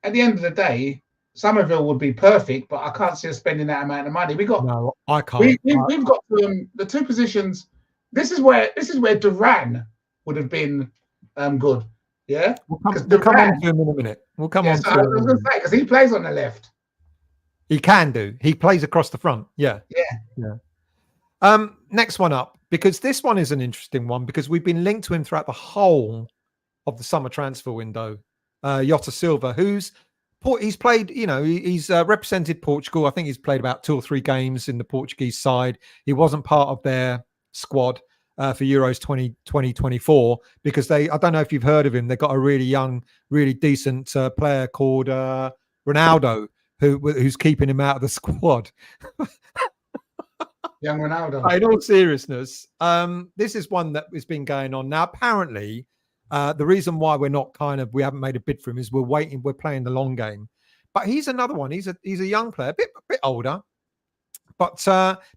at the end of the day, Somerville would be perfect, but I can't see us spending that amount of money. No, I can't. We've got the 2 positions. This is where Duran would have been good. Yeah, we'll come on to him in a minute. We'll come on to him. I was going to say, because he plays on the left. He can do. He plays across the front. Yeah. Next one up, because this one is an interesting one, because we've been linked to him throughout the whole of the summer transfer window. Jota Silva, he's played, you know, he's represented Portugal. I think he's played about 2 or 3 games in the Portuguese side. He wasn't part of their squad for Euros 2024 because I don't know if you've heard of him. They've got a really young, really decent player called Ronaldo, who's keeping him out of the squad. Young Ronaldo. In all seriousness, this is one that has been going on now. Apparently, the reason why we haven't made a bid for him is we're playing the long game. But he's another one. He's a young player, a bit older. But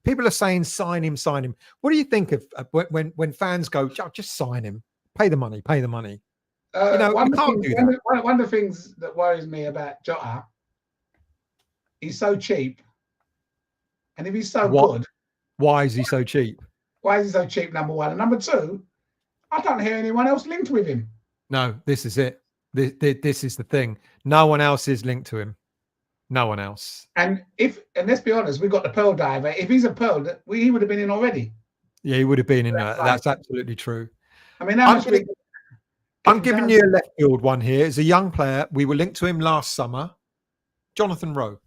people are saying sign him. What do you think of when fans go, just sign him, pay the money? You know, you can't do that. One of the things that worries me about Jota, he's so cheap, and if he's so good, why is he so cheap? Why is he so cheap? Number one, and number two, I don't hear anyone else linked with him. No, this is it. This is the thing. No one else is linked to him. No one else. And let's be honest, we've got the Pearl diver. If he's a Pearl, he would have been in already. Yeah, he would have been in. That's absolutely true. I mean, I'm giving you a left field one here. As a young player, we were linked to him last summer. Jonathan Rowe.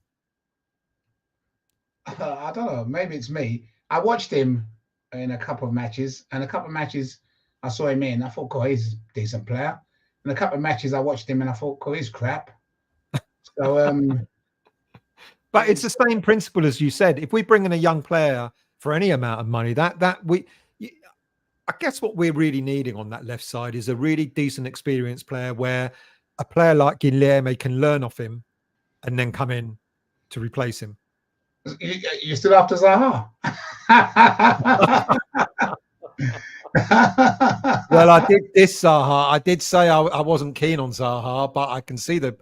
I don't know. Maybe it's me. I watched him in a couple of matches, and a couple of matches I saw him in. I thought, "God, he's a decent player." And a couple of matches I watched him, and I thought, "God, he's crap." So, but it's the same principle as you said. If we bring in a young player for any amount of money, I guess what we're really needing on that left side is a really decent, experienced player, where a player like Guilherme can learn off him and then come in to replace him. You're still after Zaha? Well, I did this Zaha. I did say I wasn't keen on Zaha, but I can see the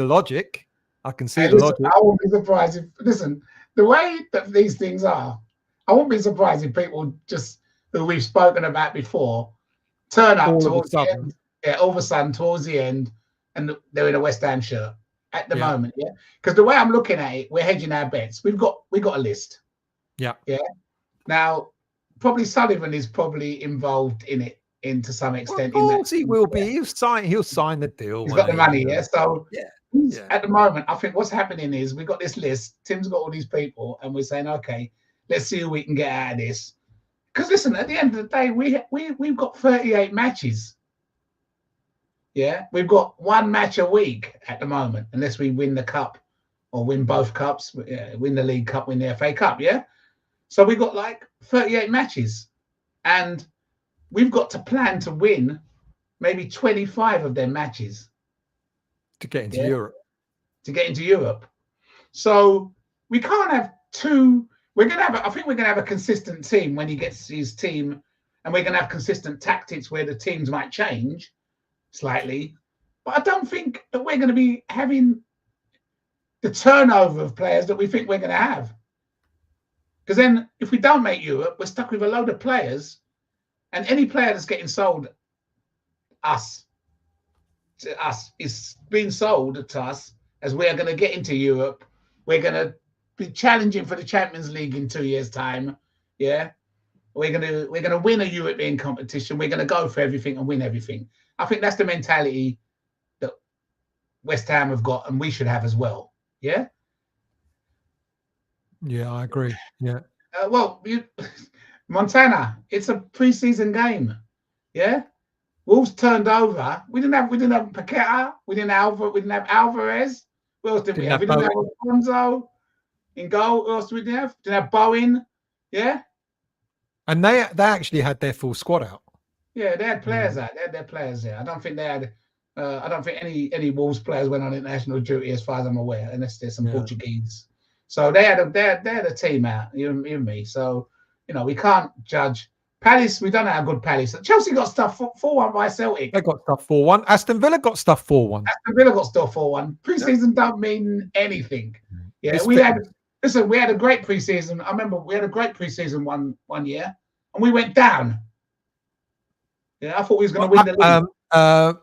logic. I can see the logic. I won't be surprised if the way that these things are, I won't be surprised if people just who we've spoken about before turn up All of a towards the sudden. end. Yeah, all of a sudden towards the end, and they're in a West Ham shirt at the moment. Yeah, because the way I'm looking at it, we're hedging our bets. We got a list. Yeah. Yeah. Now, probably Sullivan is probably involved in it to some extent. Well, of course he will be. He'll sign the deal. He's got the money. Yeah. So yeah. at the moment, I think what's happening is we've got this list. Tim's got all these people, and we're saying, okay, let's see who we can get out of this. Because listen, at the end of the day, we've got 38 matches. Yeah, we've got one match a week at the moment, unless we win the cup or win both cups, win the League Cup, win the FA Cup. Yeah, so we've got like 38 matches, and we've got to plan to win maybe 25 of their matches to get into Europe. To get into Europe, so we can't have two. We're gonna have. I think we're gonna have a consistent team when he gets his team, and we're gonna have consistent tactics where the teams might change slightly, but I don't think that we're going to be having the turnover of players that we think we're going to have. Because then if we don't make Europe, we're stuck with a load of players, and any player that's getting sold to us is being sold to us as we are going to get into Europe. We're going to be challenging for the Champions League in 2 years' time. Yeah. We're gonna win a European competition. We're gonna go for everything and win everything. I think that's the mentality that West Ham have got, and we should have as well. Yeah. Yeah, I agree. Yeah. Montana, it's a pre-season game. Yeah. Wolves turned over. We didn't have Paqueta. We didn't have Alvarez. Who else did we have? We didn't have Alfonso in goal. Who else did we have? Didn't have Bowen. Yeah. And they actually had their full squad out. Yeah, they had players out. They had their players there. I don't think they had. I don't think any Wolves players went on international duty, as far as I'm aware, unless there's some Portuguese. So they had a team out. You and me. So we can't judge. Palace, we don't know how good Palace. Chelsea got stuff 4-1 by Celtic. They got stuff 4-1. Aston Villa got stuff 4-1. Aston Villa got stuff 4-1. Pre-season don't mean anything. Yeah, we had a great pre-season. I remember we had a great pre-season one year, and we went down. Yeah, I thought we was going to win the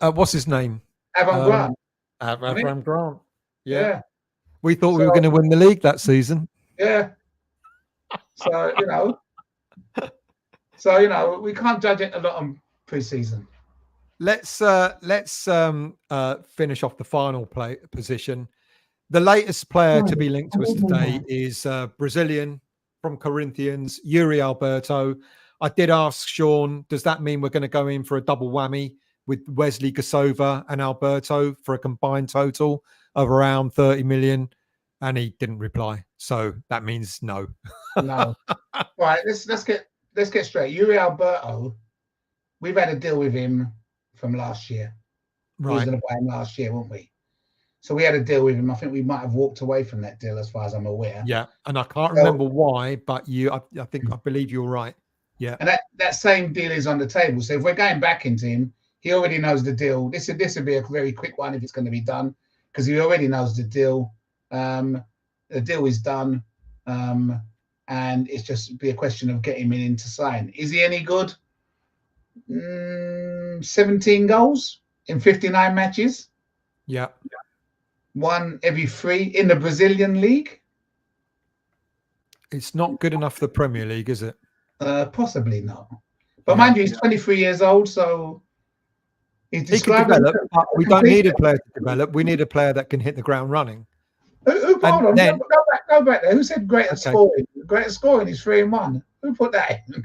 league. What's his name? Grant. Avram Grant. Yeah. We thought we were going to win the league that season. Yeah. So we can't judge it a lot on pre-season. Let's finish off the final position. The latest player to be linked to us today is Brazilian from Corinthians, Yuri Alberto. I did ask Sean, does that mean we're going to go in for a double whammy with Wesley Gasova and Alberto for a combined total of around 30 million? And he didn't reply. So that means no. No. Right, let's get straight. Yuri Alberto, we've had a deal with him from last year. Right. We was going to buy him last year, weren't we? So we had a deal with him. I think we might have walked away from that deal, as far as I'm aware. Yeah, and I can't remember why, but I believe you're right. Yeah, and that same deal is on the table. So if we're going back into him, he already knows the deal. This would be a very quick one if it's going to be done, because he already knows the deal. The deal is done, and it's just be a question of getting him in to sign. Is he any good? 17 goals in 59 matches. Yeah. One every 3 in the Brazilian league. It's not good enough for the Premier League, is it? Possibly not. But mind you, he's 23 years old, so he's described. We don't need a player to develop. We need a player that can hit the ground running. Hold on, go back there. Who said great at scoring? Great at scoring is 3-1. Who put that in?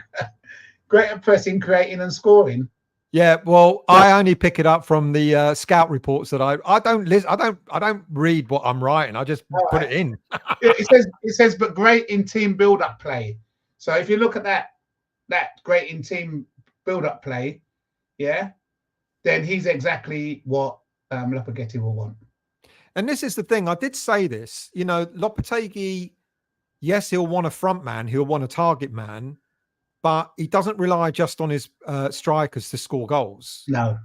Great at pressing, creating, and scoring. Yeah, well, I only pick it up from the scout reports that I don't listen. I don't read what I'm writing. I just put it in. It says, but great in team build-up play. So if you look at that great in team build-up play, yeah, then he's exactly what Lopetegui will want. And this is the thing. I did say this. Lopetegui, yes, he'll want a front man. He'll want a target man. But he doesn't rely just on his strikers to score goals. No.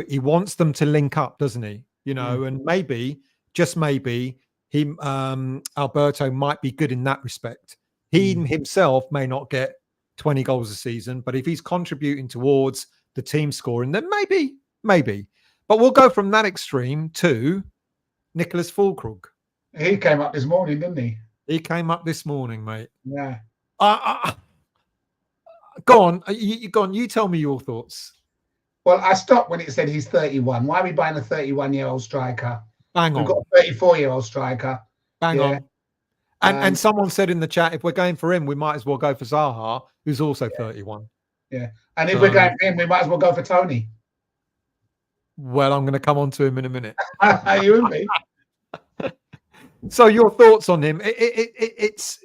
He wants them to link up, doesn't he? And maybe, just maybe, Alberto might be good in that respect. He himself may not get 20 goals a season, but if he's contributing towards the team scoring, then maybe. But we'll go from that extreme to Nicholas Füllkrug. He came up this morning, didn't he? He came up this morning, mate. Yeah. Go on. Go on. You tell me your thoughts. Well, I stopped when it said he's 31. Why are we buying a 31-year-old striker? Bang on. We've got a 34-year-old striker. Bang on. And someone said in the chat, if we're going for him, we might as well go for Zaha, who's also 31. Yeah. And if we're going for him, we might as well go for Tony. Well, I'm going to come on to him in a minute. Are you with me? So your thoughts on him? It's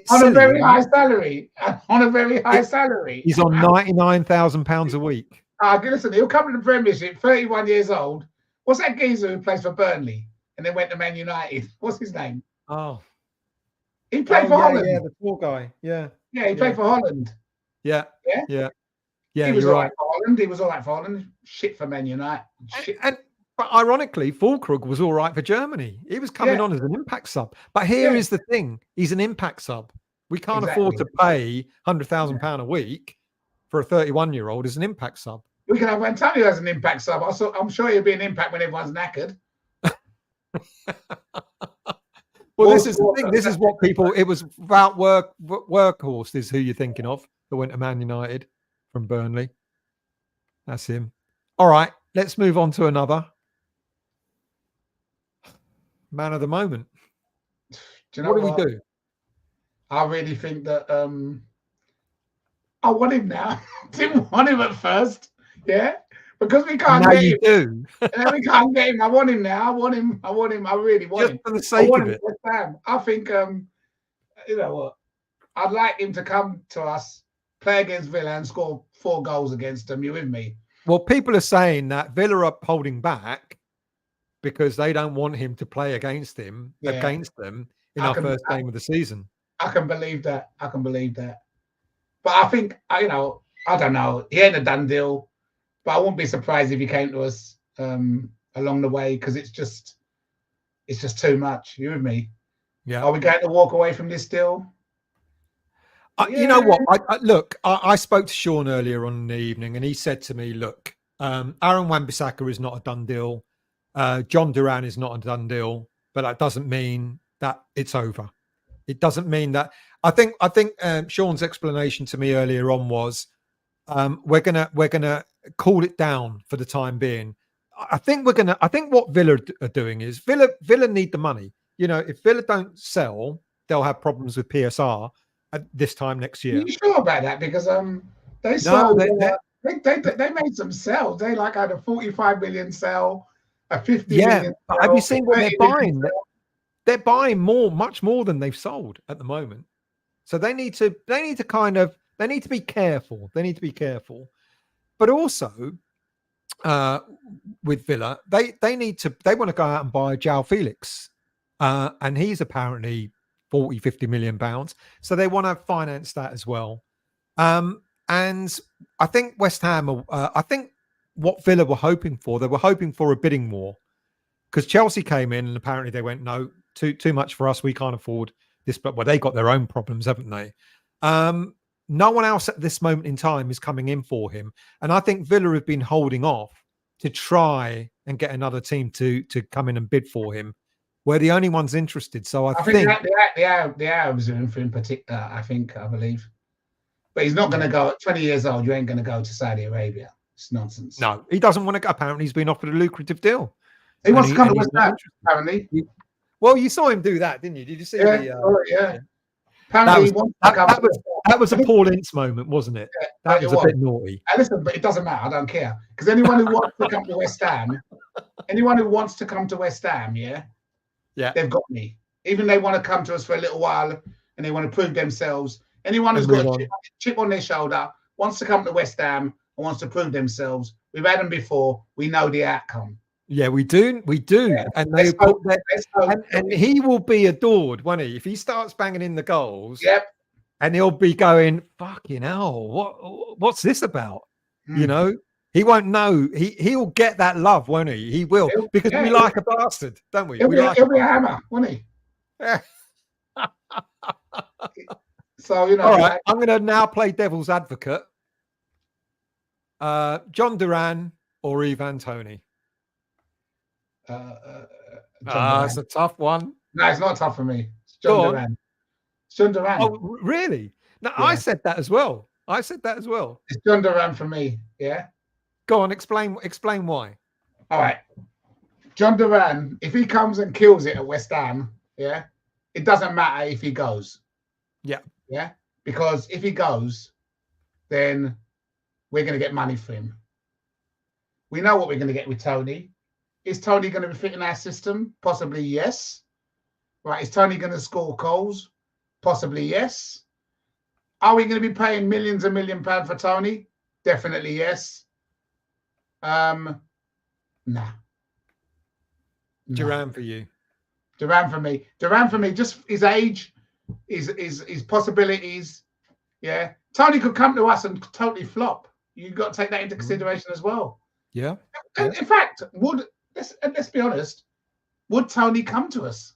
on silly, a very high salary. On a very high salary. He's on £99,000 a week. Listen, he'll come to the Premiership, 31 years old. What's that geezer who plays for Burnley and then went to Man United? What's his name? Oh, he played for Holland. Yeah, the poor guy. Yeah. Yeah, he played for Holland. Yeah. He was all right for Holland. He was all right for Holland. Shit for Man United. But ironically, Füllkrug was all right for Germany. He was coming on as an impact sub. But here is the thing. He's an impact sub. We can't afford to pay £100,000 a week for a 31-year-old as an impact sub. We can have Antonio as an impact sub. I'm sure he'll be an impact when everyone's knackered. Well, this is the thing. This is what people... It was about Workhorse is who you're thinking of, that went to Man United from Burnley. That's him. All right, let's move on to another. Man of the moment. Do you know what do we do? I really think that I want him now. Didn't want him at first, because we can't get him. Do. We can't get him. I want him now. I want him. I really want him. For the sake of it. I think you know what? I'd like him to come to us, play against Villa, and score 4 goals against them. You with me? Well, people are saying that Villa are holding back because they don't want him to play against them in our first game of the season. I can believe that. But I think, I don't know. He ain't a done deal, but I wouldn't be surprised if he came to us along the way, because it's just too much. You with me? Yeah. Are we going to walk away from this deal? You know what? I spoke to Sean earlier on in the evening, and he said to me, look, Aaron Wan-Bissaka is not a done deal. John Duran is not a done deal, but that doesn't mean that it's over. It doesn't mean that. I think Sean's explanation to me earlier on was we're gonna cool it down for the time being. I think what Villa are doing is Villa need the money. If Villa don't sell, they'll have problems with PSR at this time next year. Are you sure about that? Because they sold. They made some sales. They had a 45 million sale, a 50 million. But have you seen what they're buying? They're buying much more than they've sold at the moment. So they need to be careful. They need to be careful. But also, with Villa, they want to go out and buy João Felix, and he's apparently 40-50 million pounds. So they want to finance that as well. And I think West Ham. I think what Villa were hoping for, they were hoping for a bidding war, because Chelsea came in and apparently they went, no, too much for us. We can't afford this. But they got their own problems, haven't they? No one else at this moment in time is coming in for him. And I think Villa have been holding off to try and get another team to come in and bid for him. We're the only ones interested. So I think the Arabs are in for him particular, I believe. But he's not going to go at 20 years old. You ain't going to go to Saudi Arabia. It's nonsense. No, he doesn't want to go. Apparently, he's been offered a lucrative deal. He wants to come to West Ham, apparently. Well, you saw him do that, didn't you? Did you see? Yeah. Apparently, that was a Paul Ince moment, wasn't it? Yeah, that was a bit naughty. And listen, but it doesn't matter. I don't care. Because anyone who wants to come to West Ham, they've got me. Even they want to come to us for a little while and they want to prove themselves. Anyone who's got a chip on their shoulder wants to come to West Ham and wants to prove themselves. We've had them before. We know the outcome. Yeah, we do. Yeah. And he will be adored, won't he? If he starts banging in the goals. Yep. And he'll be going, fucking hell, what's this about? He won't know. He'll get that love, won't he? He will, because we like a bastard, don't we? He'll be a hammer, won't he? Yeah. So, you know. All right, I'm going to now play devil's advocate. John Duran or Ivan Toney? John Duran. It's a tough one. No, it's not tough for me. It's Go John on. Duran. It's John Duran. Oh, really? No, Yeah. I said that as well. It's John Duran for me. Yeah. Go on, explain why. All right. John Duran, if he comes and kills it at West Ham, yeah, it doesn't matter if he goes. Yeah. Yeah. Because if he goes, then we're going to get money for him. We know what we're going to get with Tony. Is Tony going to be fitting our system? Possibly yes. Right. Is Tony going to score goals? Possibly yes. Are we going to be paying millions and £1 million for Tony? Definitely yes. Nah. Duran for you. Duran for me. Duran for me. Just his age, his possibilities. Yeah. Tony could come to us and totally flop. You've got to take that into consideration as well. Yeah. In fact, let's be honest, would Tony come to us?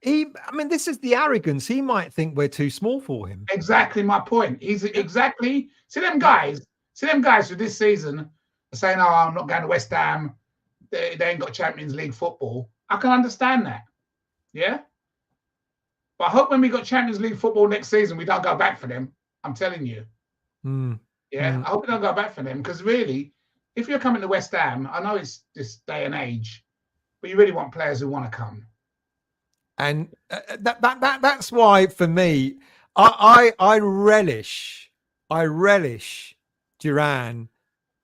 This is the arrogance. He might think we're too small for him. Exactly my point. He's exactly see them guys for this season are saying, "Oh, I'm not going to West Ham. They ain't got Champions League football." I can understand that. Yeah. But I hope when we got Champions League football next season, we don't go back for them. I'm telling you. Yeah. I hope we don't go back for them because really, if you're coming to West Ham, I know it's this day and age, but you really want players who want to come. And that's why for me, I relish Duran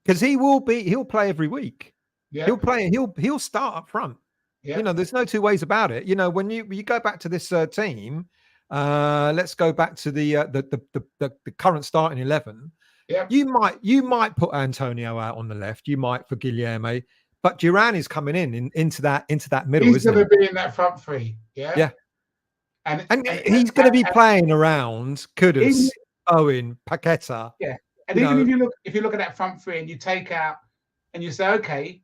because he'll play every week. Yeah. He'll start up front. Yeah. You know, there's no two ways about it. You know, when you go back to this team, let's go back to the current starting 11. Yeah. You might put Antonio out on the left. You might for Guilherme, but Duran is coming into that middle. He's going to be in that front three. Yeah. Yeah. And he's going to be playing around Kudus, Owen, Paqueta. Yeah. And even if you look at that front three and you take out and you say, okay,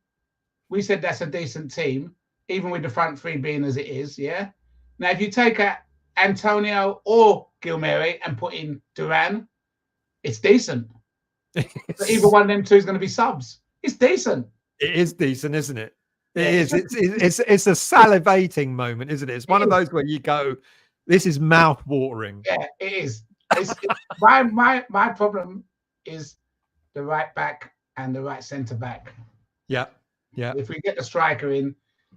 we said that's a decent team, even with the front three being as it is. Yeah. Now, if you take out Antonio or Guilherme and put in Duran, it's decent. So either one of them two is going to be subs. It's decent. It is decent, isn't it? It is. It's a salivating moment, isn't it? It's one of those where you go, "This is mouth watering." Yeah, it is. My problem is the right back and the right centre back. Yeah. If we get the striker in,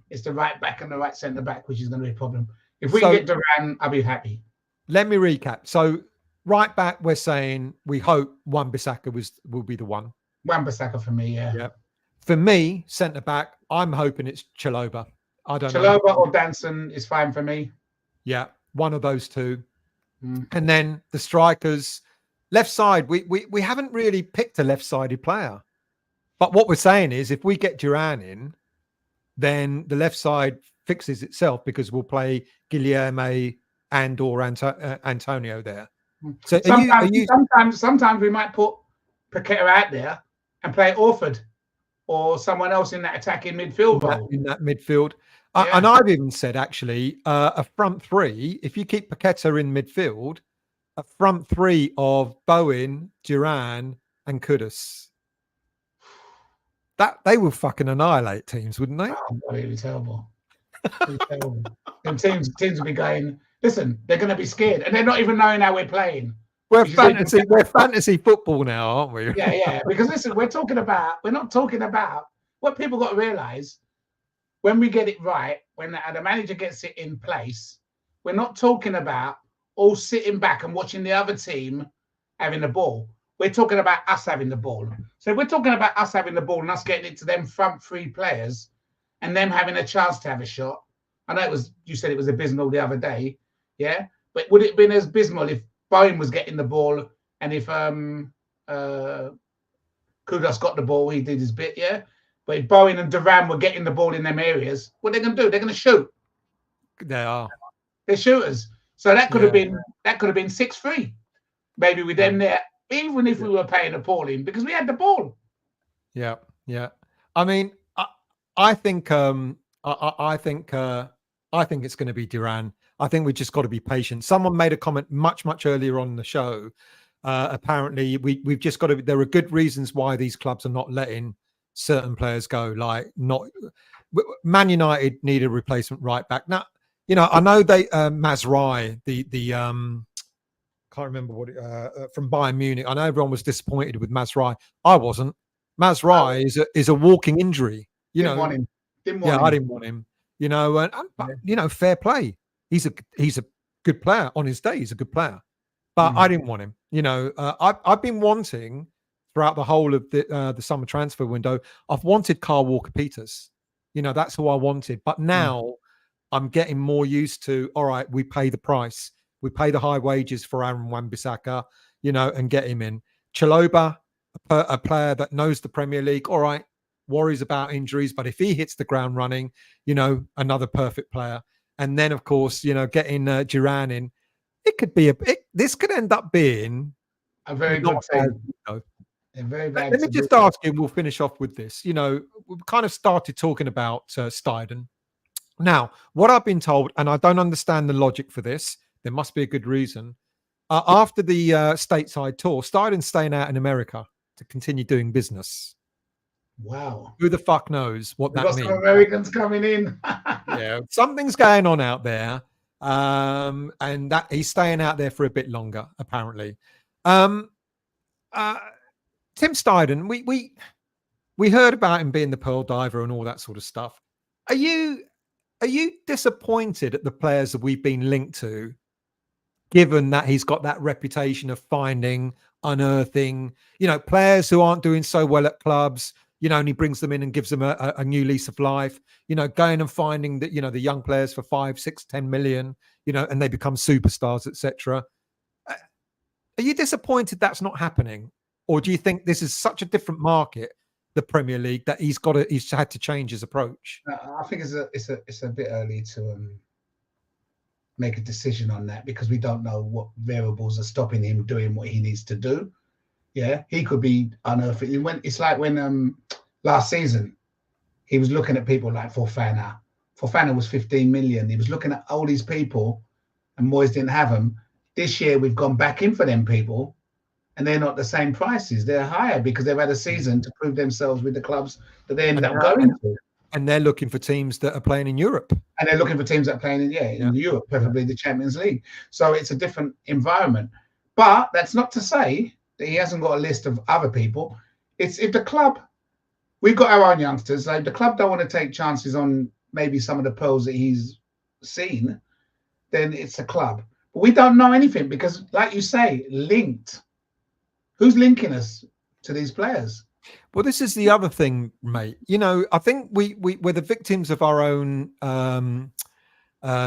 it's the right back and the right centre back, which is going to be a problem. If we can get Duran, I'll be happy. Let me recap. So right back, we're saying we hope Wan-Bissaka will be the one. Wan-Bissaka for me, yeah. Yeah. For me, centre back, I'm hoping it's Chalobah. I don't know. Chalobah or Danson is fine for me. Yeah, one of those two. And then the strikers, left side. We haven't really picked a left-sided player, but what we're saying is if we get Duran in, then the left side fixes itself because we'll play Guilherme and or Antonio there. So sometimes we might put Paqueta out there and play Orford or someone else in that attacking midfield role. In that midfield. And I've even said, actually, a front three, if you keep Paqueta in midfield, a front three of Bowen, Duran, and Kudus. That they will fucking annihilate teams, wouldn't they? Oh, it'd be terrible. Terrible. And teams will be going, listen, they're going to be scared. And they're not even knowing how we're playing. We're fantasy football now, aren't we? Yeah. Because listen, we're not talking about what people got to realize when we get it right, when the manager gets it in place, we're not talking about all sitting back and watching the other team having the ball. We're talking about us having the ball. So we're talking about us having the ball and us getting it to them front three players and them having a chance to have a shot. I know you said it was abysmal the other day. Yeah. But would it have been as abysmal if Bowen was getting the ball and if Kudos got the ball, he did his bit, yeah? But if Bowen and Duran were getting the ball in them areas, what are they going to do? They're going to shoot. They are. They're shooters. So that could have been 6-3. Maybe with them there, even if we were playing appalling, because we had the ball. Yeah. I mean, I think it's going to be Duran. I think we just got to be patient. Someone made a comment much earlier on the show. Apparently, we've just got to. There are good reasons why these clubs are not letting certain players go. Like not Man United need a replacement right back. Now, I know they Mazraoui, the can't remember what from Bayern Munich. I know everyone was disappointed with Mazraoui. I wasn't. Mazraoui is a walking injury. Didn't want him. I didn't want him. But fair play. He's a good player on his day. He's a good player, but I didn't want him. I've been wanting throughout the whole of the summer transfer window. I've wanted Kyle Walker-Peters. That's who I wanted. But now I'm getting more used to. All right, we pay the price. We pay the high wages for Aaron Wan-Bissaka. And get him in. Chalobah, a player that knows the Premier League. All right. Worries about injuries, but if he hits the ground running, another perfect player. And then, of course, getting Duran in, it could be this could end up being a very good thing. A very bad. Let me just ask you, and we'll finish off with this. We've kind of started talking about Steiden. Now, what I've been told, and I don't understand the logic for this, there must be a good reason. After the stateside tour, Steiden's staying out in America to continue doing business. Wow. Who the fuck knows what that means? Some Americans coming in. Yeah, something's going on out there. And that he's staying out there for a bit longer, apparently. Tim Steiden, we heard about him being the pearl diver and all that sort of stuff. Are you disappointed at the players that we've been linked to, given that he's got that reputation of finding, unearthing, players who aren't doing so well at clubs? And he brings them in and gives them a new lease of life, going and finding that, the young players for 5, 6, 10 million, and they become superstars, etc. Are you disappointed that's not happening? Or do you think this is such a different market, the Premier League, that he's had to change his approach? I think it's a bit early to make a decision on that, because we don't know what variables are stopping him doing what he needs to do. Yeah, he could be unearthing. It's like when last season he was looking at people like Fofana. Fofana was 15 million. He was looking at all these people, and Moyes didn't have them. This year we've gone back in for them people, and they're not the same prices. They're higher because they've had a season to prove themselves with the clubs that they end up going to. And they're looking for teams that are playing in Europe. And they're looking for teams that are playing in Europe, preferably the Champions League. So it's a different environment. But that's not to say that he hasn't got a list of other people. It's if the club, we've got our own youngsters. So if the club don't want to take chances on maybe some of the pearls that he's seen, then it's a club. But we don't know anything because, like you say, linked. Who's linking us to these players? Well, this is the other thing, mate. I think we're the victims of our own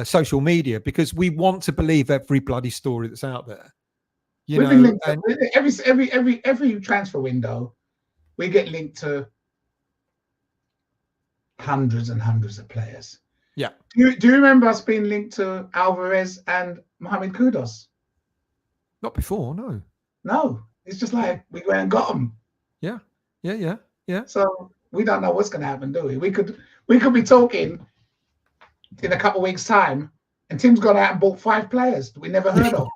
social media, because we want to believe every bloody story that's out there. Every transfer window, we get linked to hundreds and hundreds of players. Yeah. Do you remember us being linked to Alvarez and Mohamed Kudus? Not before, no. No, it's just like we went and got them. Yeah. So we don't know what's going to happen, do we? We could be talking in a couple of weeks' time, and Tim's gone out and bought 5 players that we never heard of.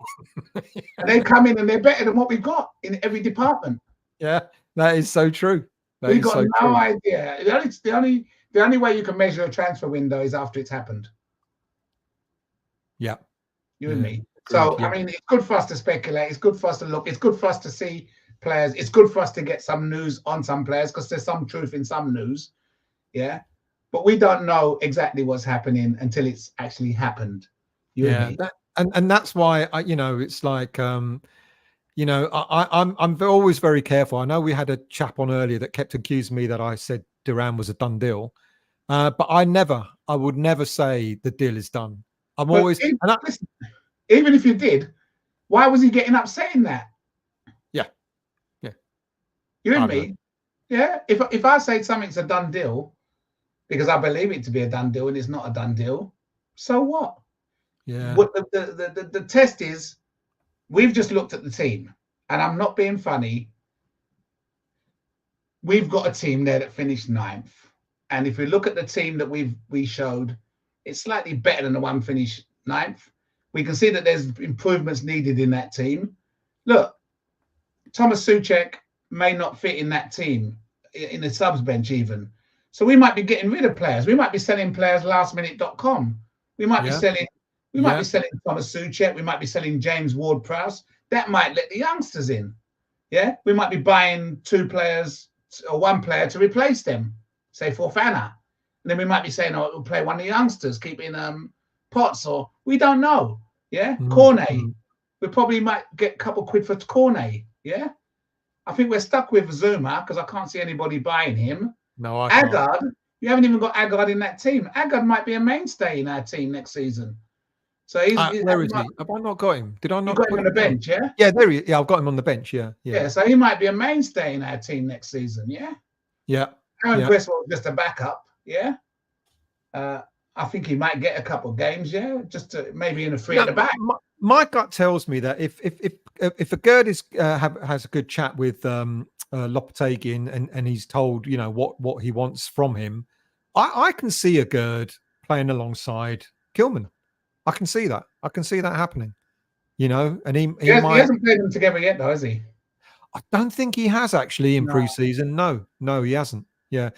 And they come in and they're better than what we've got in every department. Yeah, that is so true. We've got no idea. The only way you can measure a transfer window is after it's happened. Yeah. You and me. So, I mean, it's good for us to speculate. It's good for us to look. It's good for us to see players. It's good for us to get some news on some players, because there's some truth in some news. Yeah. But we don't know exactly what's happening until it's actually happened. And that's why it's like I'm always very careful. I know we had a chap on earlier that kept accusing me that I said Duran was a done deal, but I would never say the deal is done. Listen, even if you did, why was he getting upset in that? Yeah. You and me. Yeah. If I say something's a done deal because I believe it to be a done deal and it's not a done deal, so what? Yeah. What the test is, we've just looked at the team, and I'm not being funny. We've got a team there that finished 9th, and if we look at the team that we showed, it's slightly better than the one finished 9th. We can see that there's improvements needed in that team. Look, Thomas Souček may not fit in that team, in the subs bench even. So we might be getting rid of players. We might be selling players lastminute.com. We might be selling Thomas Souček. We might be selling James Ward-Prowse. That might let the youngsters in. Yeah, we might be buying 2 players or 1 player to replace them, say Fofana. And then we might be saying, oh, we'll play one of the youngsters, keeping Potts, or we don't know. Yeah, Cornet. We probably might get a couple quid for Cornet. Yeah, I think we're stuck with Zuma because I can't see anybody buying him. No, I can't. Agard, you haven't even got Agard in that team. Agard might be a mainstay in our team next season. So where is he? Have I not got him? Did I not got him on the bench? Yeah. Yeah, there he is. Yeah, I've got him on the bench. Yeah. So he might be a mainstay in our team next season. Yeah. Yeah. Aaron Cresswell just a backup. Yeah. I think he might get a couple of games. Yeah, just to, maybe in a free at the back. My gut tells me that if a Gerd has a good chat with Lopetegui and he's told what he wants from him, I can see a Gerd playing alongside Kilman. I can see that. I can see that happening. And he hasn't played them together yet, though, has he? I don't think he has actually in pre-season. No, he hasn't. Yeah,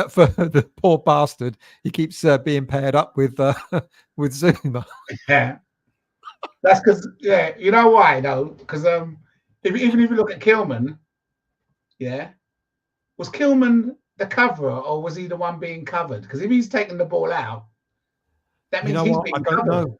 for the poor bastard, he keeps being paired up with Zuma. Yeah, that's because you know why though? Because even if you look at Kilman, was Kilman the coverer or was he the one being covered? Because if he's taking the ball out, that means he's being covered. I don't know.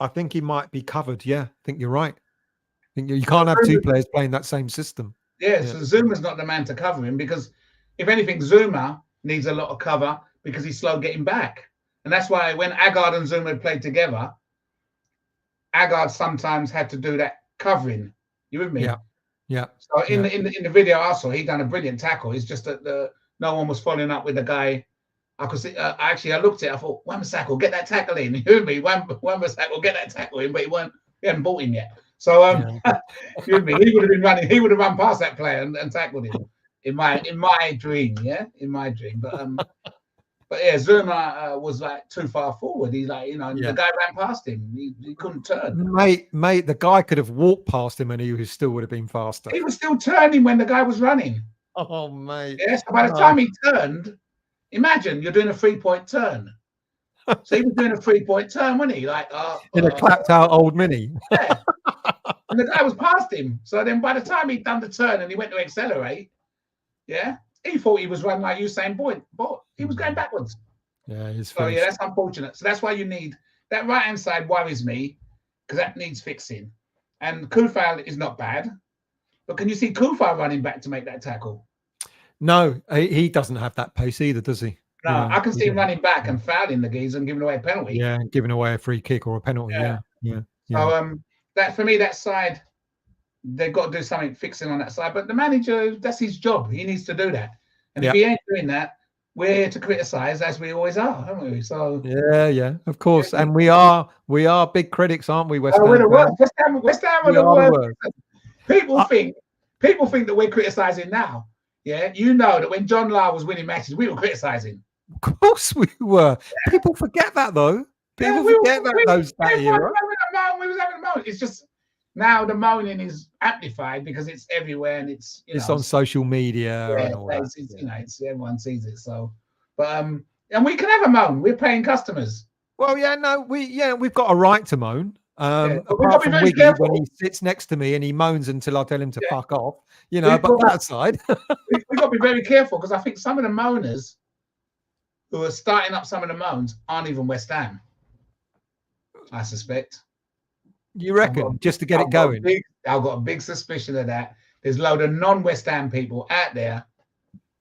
I think he might be covered. Yeah, I think you're right. I think you can't have 2 players playing that same system. Yeah, so Zuma's not the man to cover him because if anything, Zuma needs a lot of cover because he's slow getting back. And that's why when Agard and Zuma played together, Agard sometimes had to do that covering. You with me? Yeah. So in the video I saw, he done a brilliant tackle. It's just that no one was following up with the guy. I could see. Actually, I looked at it. I thought, Wan-Bissaka, get that tackle in. You with me? Wan-Bissaka, get that tackle in. But he hadn't bought him yet. So you with me? He would have been running. He would have run past that player and tackled him. In my dream, in my dream. But yeah, Zuma was like too far forward. He's like, the guy ran past him. He couldn't turn. Mate, the guy could have walked past him and he still would have been faster. He was still turning when the guy was running. Oh, mate. Yeah, so by the time he turned, imagine you're doing a 3-point turn. So he was doing a 3-point turn, wasn't he? Like in a clapped out old mini. Yeah. And the guy was past him. So then by the time he'd done the turn and he went to accelerate, he thought he was running like Usain Bolt, but he was going backwards. Yeah, that's unfortunate. So that's why you need that right-hand side worries me because that needs fixing. And Kufal is not bad, but can you see Kufal running back to make that tackle? No, he doesn't have that pace either, does he? No, I can see him running back and fouling the geese and giving away a penalty. Yeah, giving away a free kick or a penalty. Yeah. So that for me, that side, they've got to do something fixing on that side. But the manager, that's his job. He needs to do that. And if he ain't doing that, we're here to criticize, as we always are, aren't we? So yeah, of course. And we are big critics, aren't we? West Ham. We're the worst. West Ham are the worst. People think that we're criticizing now. Yeah, you know that when John Lahr was winning matches, we were criticizing. Of course we were. People forget that though. People forget that era. We was having a moment. It's just now the moaning is amplified because it's everywhere and it's on social media and all that. It's everyone sees it. So, but and we can have a moan. We're paying customers. Well, we've got a right to moan. Apart from Wiggy when he sits next to me and he moans until I tell him to fuck off, but that side. We've got to be very careful because I think some of the moaners who are starting up some of the moans aren't even West Ham. I suspect. You reckon? Just to get it going? I've got a big suspicion of that. There's a load of non-West Ham people out there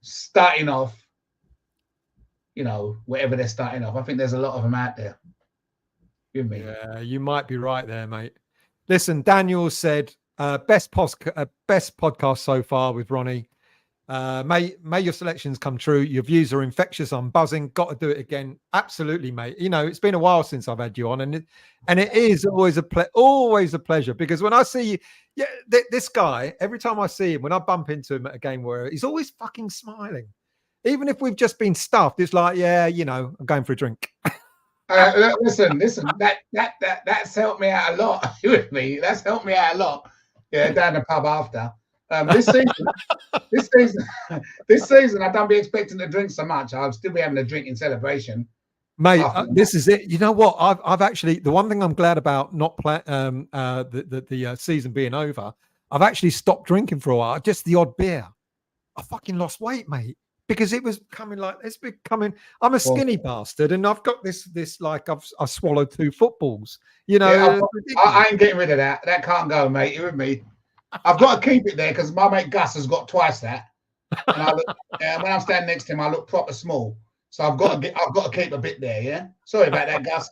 starting off, whatever they're starting off. I think there's a lot of them out there. Give me. Yeah, you might be right there, mate. Listen, Daniel said, best podcast so far with Ronnie. May your selections come true. Your views are infectious. I'm buzzing. Got to do it again. Absolutely, mate. It's been a while since I've had you on, and it is always a pleasure because when I see you, this guy, every time I see him, when I bump into him at a game where he's always fucking smiling, even if we've just been stuffed. It's like, I'm going for a drink. Listen. That's helped me out a lot. You with me? That's helped me out a lot. Yeah, down the pub after. This season, this season, I don't be expecting to drink so much. I'll still be having a drink in celebration. Mate, this is it. You know what? I've actually, the one thing I'm glad about not the season being over, I've actually stopped drinking for a while. Just the odd beer. I fucking lost weight, mate, because it was becoming. I'm a skinny bastard, and I've got this like I've swallowed 2 footballs. You know, yeah, I ain't getting rid of that. That can't go, mate. You with me? I've got to keep it there because my mate Gus has got twice that. And when I'm standing next to him, I look proper small. So I've got to keep a bit there. Yeah. Sorry about that, Gus.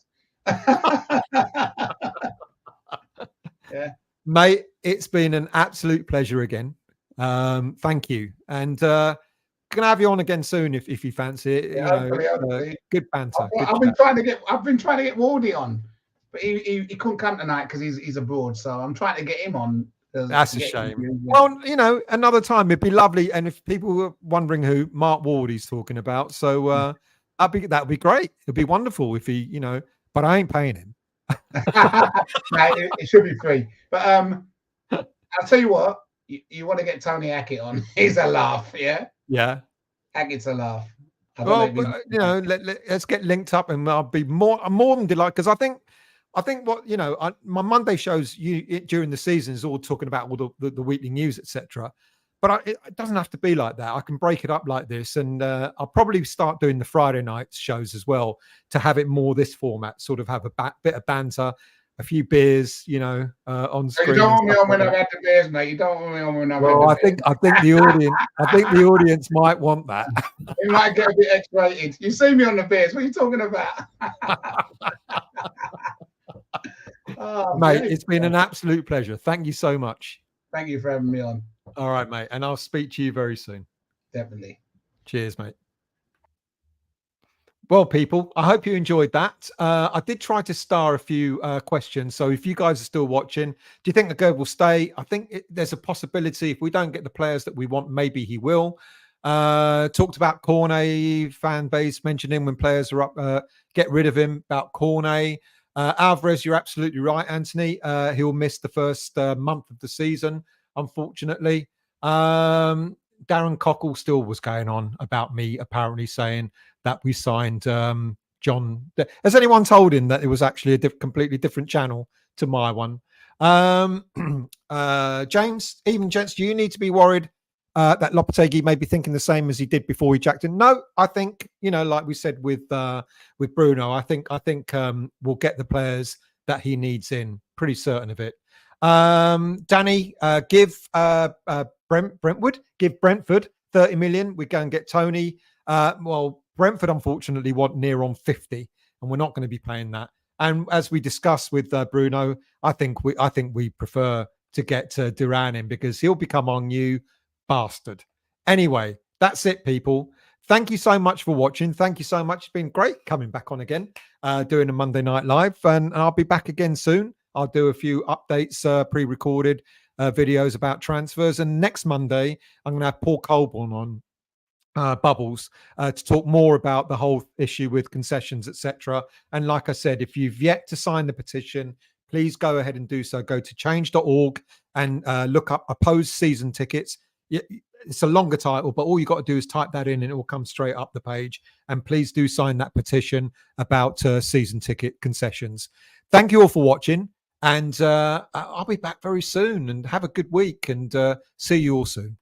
Yeah, mate. It's been an absolute pleasure again. Thank you, and can I have you on again soon if you fancy it? Yeah, you know, good banter. I've been trying to get Wardy on, but he couldn't come tonight because he's abroad. So I'm trying to get him on. That's a shame. Well, you know, another time it'd be lovely. And if people were wondering who Mark Wardy's talking about, so that'd be great. It'd be wonderful if he, you know, but I ain't paying him. No, it should be free. But I'll tell you what, you want to get Tony Hackett on? He's a laugh, yeah. Yeah, Hackett's a laugh. Well, you know, let's get linked up, and I'll be more than delighted because I think what, you know, my Monday shows during the season is all talking about all the weekly news, etc. But it doesn't have to be like that. I can break it up like this, and I'll probably start doing the Friday night shows as well to have it more this format, sort of have a bit of banter, a few beers, you know, on screen. You don't want me on when I've had the beers, mate. You don't want me on when I've had the beers. I think the audience might want that. It might get a bit X-rated. You see me on the beers. What are you talking about? Oh, mate, it's been an absolute pleasure. Thank you so much. Thank you for having me on. All right, mate. And I'll speak to you very soon. Definitely. Cheers, mate. Well, people, I hope you enjoyed that. I did try to star a few questions. So if you guys are still watching, do you think the Gerd will stay? I think there's a possibility if we don't get the players that we want, maybe he will. Talked about Cornet fan base, mentioning when players are up, get rid of him, about Cornet. Alvarez, you're absolutely right, Anthony. He'll miss the first month of the season, unfortunately. Darren Cockle still was going on about me, apparently saying that we signed John. Has anyone told him that it was actually a completely different channel to my one? James, even gents, do you need to be worried that Lopetegui may be thinking the same as he did before he jacked in? No, I think, you know, like we said with Bruno, I think we'll get the players that he needs in. Pretty certain of it. Danny, give Brentford 30 million. We go and get Tony. Well, Brentford unfortunately want near on 50, and we're not going to be paying that. And as we discussed with Bruno, I think we prefer to get Duran in because he'll become our new bastard. Anyway, that's it, people. Thank you so much for watching. Thank you so much. It's been great coming back on again, doing a Monday Night Live, and I'll be back again soon. I'll do a few updates, pre-recorded videos about transfers, and next Monday I'm going to have Paul Colborne on Bubbles to talk more about the whole issue with concessions, etc. And like I said, if you've yet to sign the petition, please go ahead and do so. Go to change.org and look up opposed season tickets. It's a longer title, but all you got to do is type that in and it will come straight up the page. And please do sign that petition about season ticket concessions. Thank you all for watching, and I'll be back very soon, and have a good week, and see you all soon.